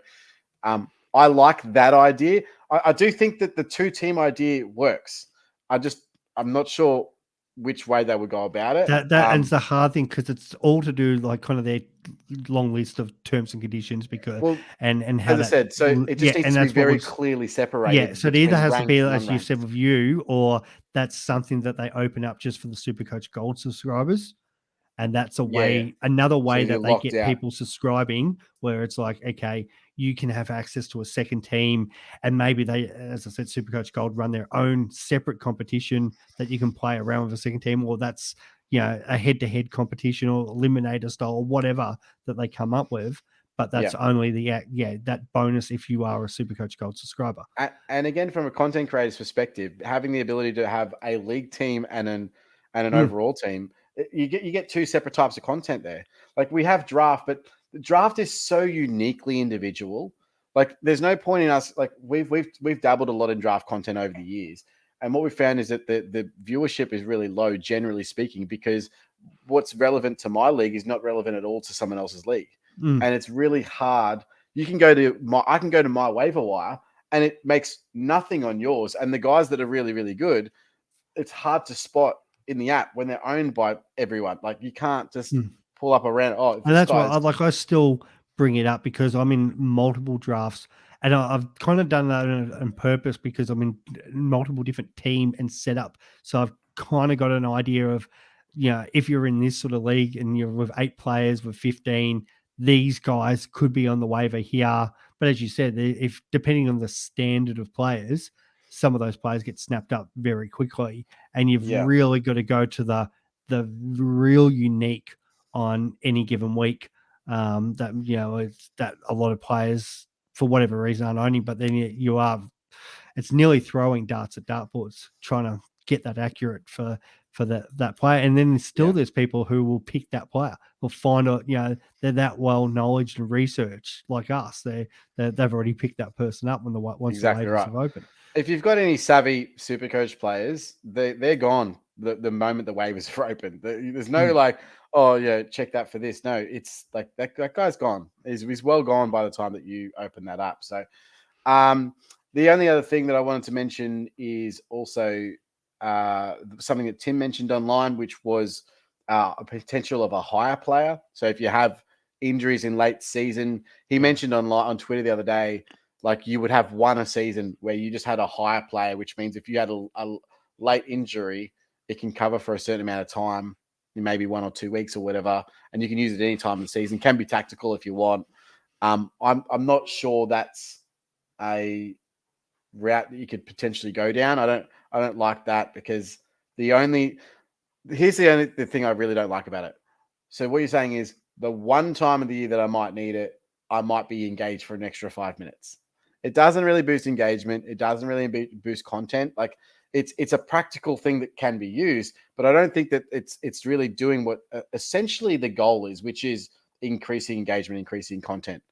S1: I like that idea. I do think that the 2-team idea works. I'm not sure which way they would go about it.
S2: And it's the hard thing because it's all to do like kind of their long list of terms and conditions and how
S1: as I said, so it just needs to be very clearly separated.
S2: Yeah, so it either has to be, as you said, with you, or that's something that they open up just for the Supercoach Gold subscribers. And that's another way that they get people subscribing, where it's like, okay, you can have access to a second team, and maybe they, as I said, Supercoach Gold run their own separate competition that you can play around with a second team, or that's a head-to-head competition or eliminator style or whatever that they come up with. but that's only that bonus if you are a Supercoach Gold subscriber.
S1: And again, from a content creator's perspective, having the ability to have a league team and an overall team, you get two separate types of content there. Like we have draft, but the draft is so uniquely individual. Like there's no point in us, like we've dabbled a lot in draft content over the years. And what we found is that the viewership is really low, generally speaking, because what's relevant to my league is not relevant at all to someone else's league. And it's really hard. I can go to my waiver wire and it makes nothing on yours. And the guys that are really, really good, it's hard to spot in the app when they're owned by everyone. Like you can't just pull up around.
S2: And that's why I still bring it up because I'm in multiple drafts and I've kind of done that on purpose because I'm in multiple different team and setup. So I've kind of got an idea of, if you're in this sort of league and you're with 8 players with 15, these guys could be on the waiver here. But as you said, if depending on the standard of players, some of those players get snapped up very quickly, and you've really got to go to the real unique on any given week. It's that a lot of players for whatever reason aren't owning, but then it's nearly throwing darts at dartboards trying to get that accurate for that player. And then there's people who will pick that player, will find out, they're that well knowledge and research like us. They've already picked that person up when once the waivers have opened.
S1: If you've got any savvy Supercoach players, they're gone the moment the waivers are open. There's no check that for this. No, it's like that guy's gone. He's well gone by the time that you open that up. So the only other thing that I wanted to mention is also something that Tim mentioned online, which was a potential of a hire player. So if you have injuries in late season, he mentioned on Twitter the other day, like you would have one a season where you just had a hire player, which means if you had a late injury, it can cover for a certain amount of time, maybe 1 or 2 weeks or whatever, and you can use it any time in the season. Can be tactical if you want. I'm not sure that's a route that you could potentially go down. I don't like that because here's the thing I really don't like about it. So what you're saying is the one time of the year that I might need it, I might be engaged for an extra 5 minutes. It doesn't really boost engagement. It doesn't really boost content. Like it's a practical thing that can be used, but I don't think that it's really doing what essentially the goal is, which is increasing engagement, increasing content.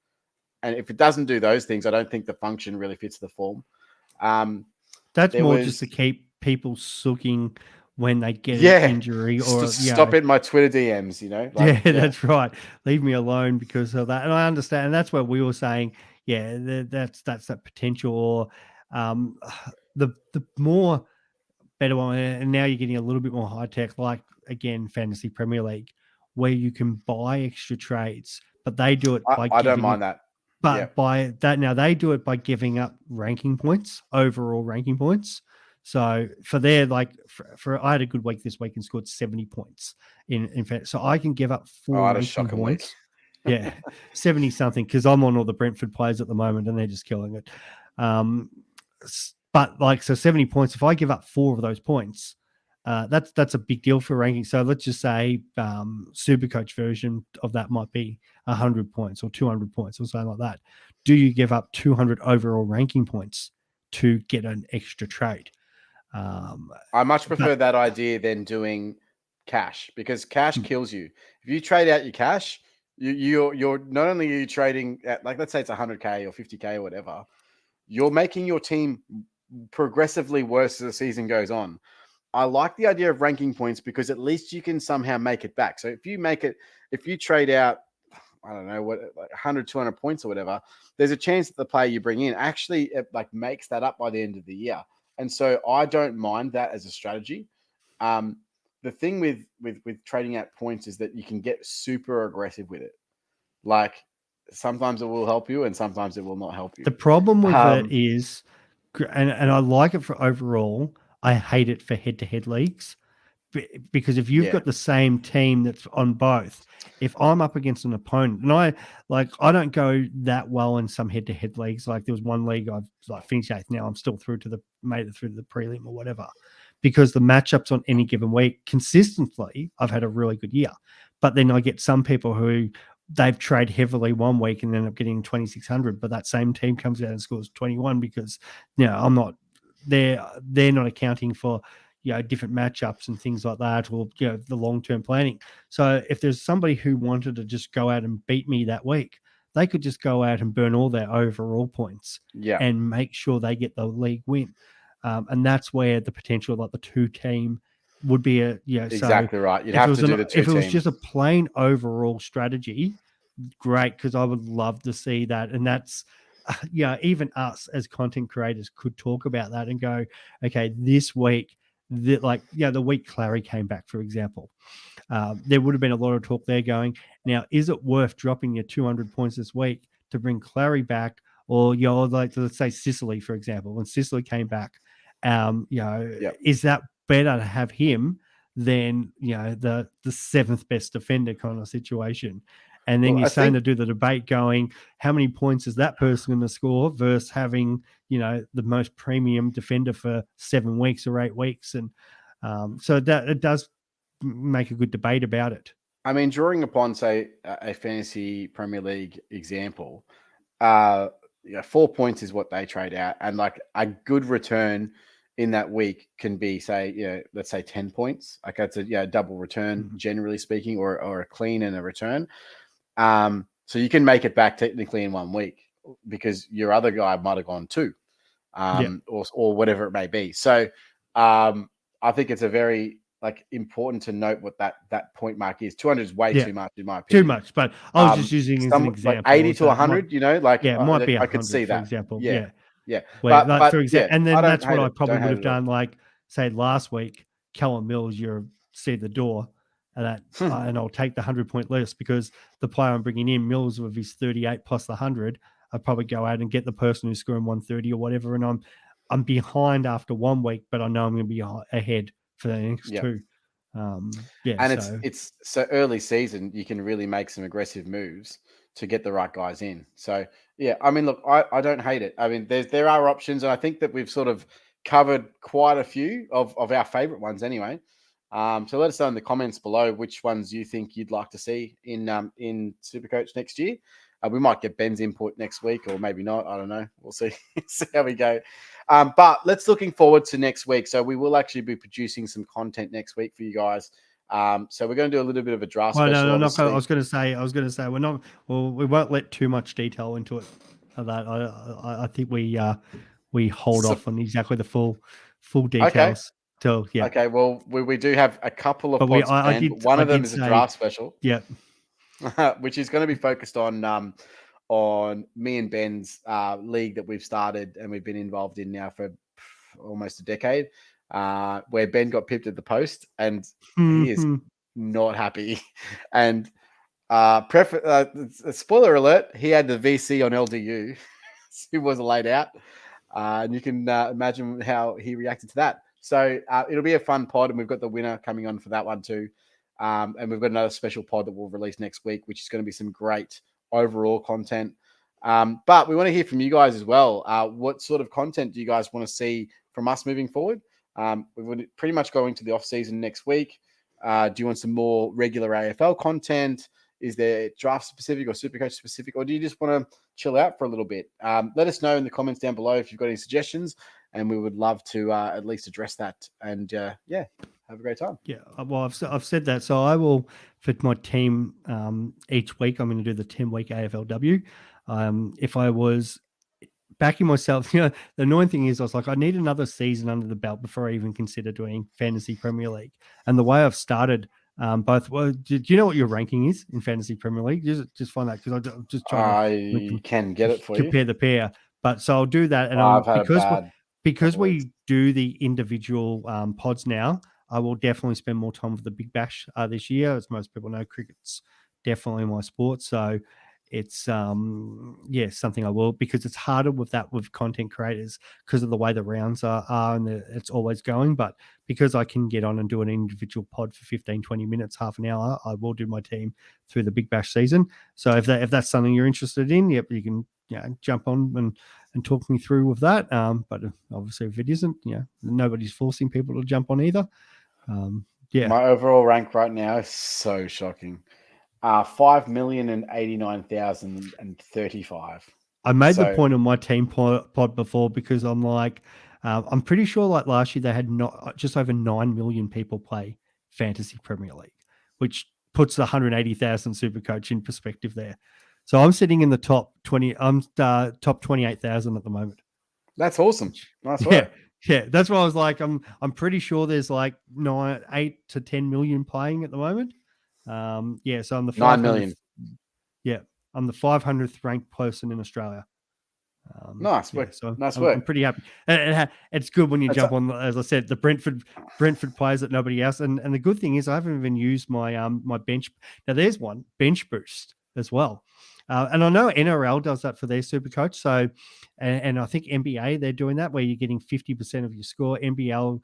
S1: And if it doesn't do those things, I don't think the function really fits the form.
S2: That's more just to keep people sucking when they get an injury or
S1: stop it in my Twitter DMs,
S2: That's right. Leave me alone because of that. And I understand. And that's what we were saying. Yeah, that's that potential or the more better one. And now you're getting a little bit more high tech, like again, Fantasy Premier League, where you can buy extra trades, but they do it by
S1: I don't mind that.
S2: But by that now they do it by giving up ranking points, overall ranking points. So for their for I had a good week this week and scored 70 points in fact. So I can give up 4 ranking points. Yeah, 70 something because I'm on all the Brentford players at the moment and they're just killing it. But so 70 points. If I give up 4 of those points, that's a big deal for ranking. So let's just say Supercoach version of that might be 100 points or 200 points or something like that. Do you give up 200 overall ranking points to get an extra trade?
S1: I much prefer that idea than doing cash because cash kills you. If you trade out your cash, you're not only are you trading at, like, let's say it's 100K or 50K or whatever, you're making your team progressively worse as the season goes on. I like the idea of ranking points because at least you can somehow make it back. So if you trade out, I don't know, what, like 100, 200 points or whatever, there's a chance that the player you bring in actually makes that up by the end of the year. And so I don't mind that as a strategy. The thing with trading out points is that you can get super aggressive with it. Like sometimes it will help you and sometimes it will not help you.
S2: The problem with it is, and I like it for overall, I hate it for head-to-head leagues because if you've got the same team that's on both, if I'm up against an opponent, and I don't go that well in some head-to-head leagues. Like there was one league I've finished 8th now. I'm still made it through to the prelim or whatever, because the matchups on any given week consistently, I've had a really good year. But then I get some people who they've traded heavily one week and end up getting 2,600, but that same team comes out and scores 21 because, I'm not, they're not accounting for, different matchups and things like that, or, the long-term planning. So if there's somebody who wanted to just go out and beat me that week, they could just go out and burn all their overall points and make sure they get the league win. And that's where the potential, like the two team, would be
S1: exactly
S2: so
S1: right. You'd have to do the two
S2: if it was
S1: team.
S2: just a plain overall strategy, great, because I would love to see that. And that's even us as content creators could talk about that and go, okay, this week, the week Clary came back, for example, there would have been a lot of talk there going, now, is it worth dropping your 200 points this week to bring Clary back? Or, like, let's say Sicily, for example, when Sicily came back, is that better to have him than, the seventh best defender kind of situation? And then you're saying to do the debate going, how many points is that person going to score versus having, the most premium defender for 7 weeks or 8 weeks? And so that it does make a good debate about it.
S1: I mean, drawing upon, say, a fantasy Premier League example, 4 points is what they trade out, and like a good return in that week can be, say, let's say 10 points. Like that's a double return, generally speaking, or a clean and a return. So you can make it back technically in 1 week because your other guy might have gone 2, or whatever it may be. So I think it's a very important to note what that point mark is. 200 is way too much in my opinion.
S2: Too much, but I was just using as an example.
S1: Like 80 to 100,
S2: it might be 100,
S1: I could see that.
S2: for example.
S1: Yeah.
S2: But for example, and then that's what I probably would have done. Like, say last week, Callum Mills, you're see the door, and that, and I'll take the 100-point list because the player I'm bringing in, Mills, with his 38 plus the 100, I'd probably go out and get the person who's scoring 130 or whatever, and I'm behind after 1 week, but I know I'm going to be ahead for the next 2.
S1: And it's so early season, you can really make some aggressive moves to get the right guys in. So I mean, look, I don't hate it. I mean, there are options, and I think that we've sort of covered quite a few of our favorite ones anyway. So let us know in the comments below which ones you think you'd like to see in Supercoach next year. We might get Ben's input next week, or maybe not. I don't know. We'll see. See how we go. But let's looking forward to next week. So we will actually be producing some content next week for you guys. So we're going to do a little bit of a draft special.
S2: No, I was going to say we're not. Well, we won't let too much detail into it. That I think we hold off on exactly the full details.
S1: Okay.
S2: Till
S1: Okay. Well, we do have a couple of pods planned. One of them is a draft special.
S2: Yeah.
S1: Which is going to be focused on me and Ben's league that we've started and we've been involved in now for almost a decade, where Ben got pipped at the post and he is not happy. And spoiler alert, he had the VC on LDU. He wasn't laid out. And you can imagine how he reacted to that. So it'll be a fun pod, and we've got the winner coming on for that one too. And we've got another special pod that we'll release next week, which is going to be some great overall content. But we want to hear from you guys as well. What sort of content do you guys want to see from us moving forward? We're pretty much going to the off season next week. Do you want some more regular AFL content? Is there draft specific or Supercoach specific, or do you just want to chill out for a little bit? Let us know in the comments down below if you've got any suggestions, and we would love to at least address that. And have a great time.
S2: Yeah, well, I've said that. So I will, for my team, each week, I'm going to do the 10-week AFLW. If I was backing myself, the annoying thing is I was like, I need another season under the belt before I even consider doing Fantasy Premier League. And the way I've started both, well, do you know what your ranking is in Fantasy Premier League? Just find that, because I'm just trying
S1: to can get it for you.
S2: Compare the pair. But so I'll do that. And because we do the individual pods now, I will definitely spend more time with the Big Bash this year. As most people know, cricket's definitely my sport. So it's something I will, because it's harder with content creators because of the way the rounds are and it's always going. But because I can get on and do an individual pod for 15, 20 minutes, half an hour, I will do my team through the Big Bash season. So if that's something you're interested in, you can jump on and talk me through with that. But obviously if it isn't, nobody's forcing people to jump on either.
S1: My overall rank right now is so shocking. 5,089,035.
S2: I made the point on my team pod before because I'm like, I'm pretty sure like last year they had not just over 9 million people play Fantasy Premier League, which puts the 180,000 Supercoach in perspective there. So I'm sitting in the top 20. I'm top 28,000 at the moment.
S1: That's awesome. Nice work.
S2: Yeah. That's why I was like, I'm pretty sure there's like 8 to 10 million playing at the moment. So I'm the
S1: 9 million.
S2: Yeah, I'm the 500th ranked person in Australia.
S1: Nice work.
S2: So
S1: nice work.
S2: I'm pretty happy. It's good when you jump on, as I said, the Brentford players that nobody else. And the good thing is I haven't even used my my bench. Now there's one bench boost as well. And I know NRL does that for their Supercoach. So, and I think NBA, they're doing that where you're getting 50% of your score. NRL,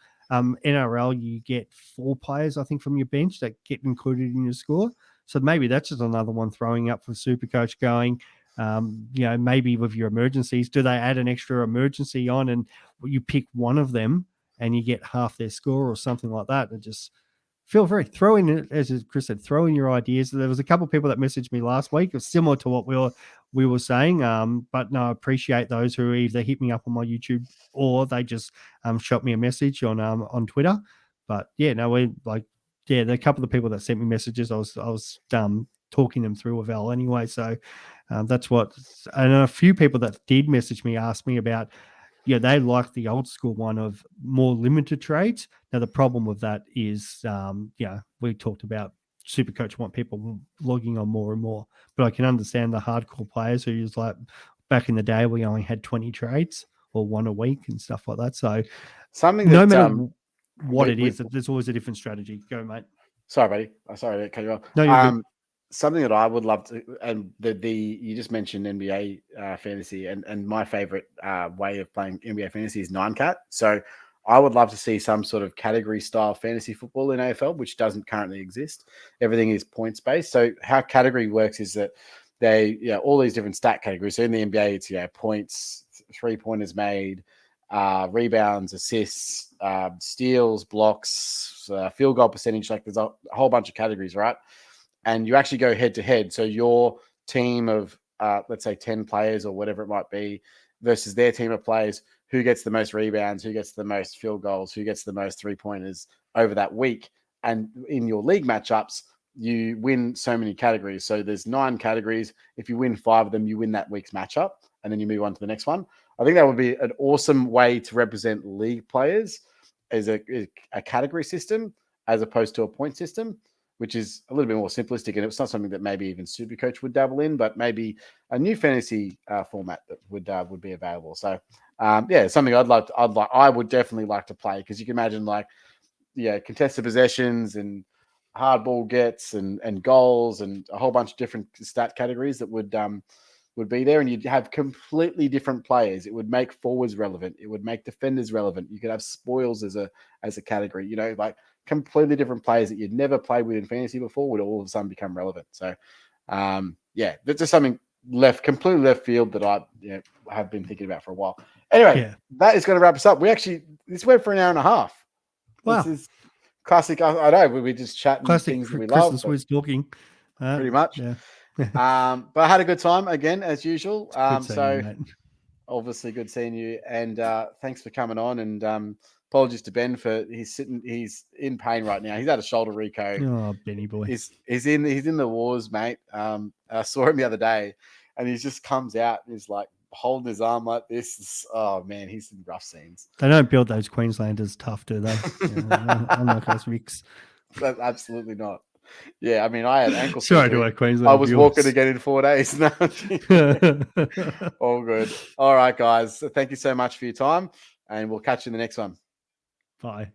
S2: you get 4 players, I think, from your bench that get included in your score. So maybe that's just another one throwing up for Supercoach going, maybe with your emergencies, do they add an extra emergency on and you pick one of them and you get half their score or something like that? And just feel free, throw in, as Chris said, throw in your ideas. There was a couple of people that messaged me last week, similar to what we were saying. But no, I appreciate those who either hit me up on my YouTube or they just shot me a message on Twitter. But yeah, no, there are a couple of people that sent me messages. I was talking them through with Al anyway. So that's what, and a few people that did message me asked me about, they like the old school one of more limited trades. Now, the problem with that is, we talked about Supercoach want people logging on more and more, but I can understand the hardcore players who use like back in the day, we only had 20 trades or one a week and stuff like that. So
S1: something that,
S2: no matter what it is, there's always a different strategy. Go, mate.
S1: Sorry, buddy. Sorry to cut you off.
S2: No, you're good.
S1: Something that I would love to, and you just mentioned NBA fantasy, and my favorite way of playing NBA fantasy is 9-cat. So I would love to see some sort of category style fantasy football in AFL, which doesn't currently exist. Everything is points based. So how category works is that they, all these different stat categories. So in the NBA, it's points, 3-pointers made, rebounds, assists, steals, blocks, field goal percentage. Like there's a whole bunch of categories, right? And you actually go head to head. So your team of, let's say 10 players or whatever it might be versus their team of players, who gets the most rebounds, who gets the most field goals, who gets the most 3-pointers over that week. And in your league matchups, you win so many categories. So there's 9 categories. If you win 5 of them, you win that week's matchup, and then you move on to the next one. I think that would be an awesome way to represent league players as a category system as opposed to a point system, which is a little bit more simplistic. And it's not something that maybe even Supercoach would dabble in, but maybe a new fantasy format that would be available. So something I would definitely like to play, because you can imagine contested possessions and hard ball gets and goals and a whole bunch of different stat categories that would be there, and you'd have completely different players. It would make forwards relevant. It would make defenders relevant. You could have spoils as a category, completely different players that you'd never played with in fantasy before would all of a sudden become relevant. So, that's just something completely left field that I have been thinking about for a while. Anyway, that is going to wrap us up. This went for an hour and a half.
S2: Wow.
S1: This is classic. I know we just chatting
S2: classic
S1: things that we
S2: Chris
S1: love.
S2: And Swiz talking.
S1: Pretty much.
S2: Yeah.
S1: But I had a good time again, as usual.
S2: You,
S1: obviously good seeing you, and thanks for coming on. And apologies to Ben for he's in pain right now. He's had a shoulder reco.
S2: Oh, Benny boy.
S1: He's in the wars, mate. I saw him the other day, and he just comes out and he's like holding his arm like this. Oh man, he's in rough scenes.
S2: They don't build those Queenslanders tough, do they? Unlike us Ricks.
S1: Absolutely not. Yeah, I mean, I had ankle
S2: surgery.
S1: Sorry
S2: to our Queensland
S1: I was
S2: viewers.
S1: walking again in 4 days. No. All good. All right, guys. So thank you so much for your time, and we'll catch you in the next one.
S2: Bye.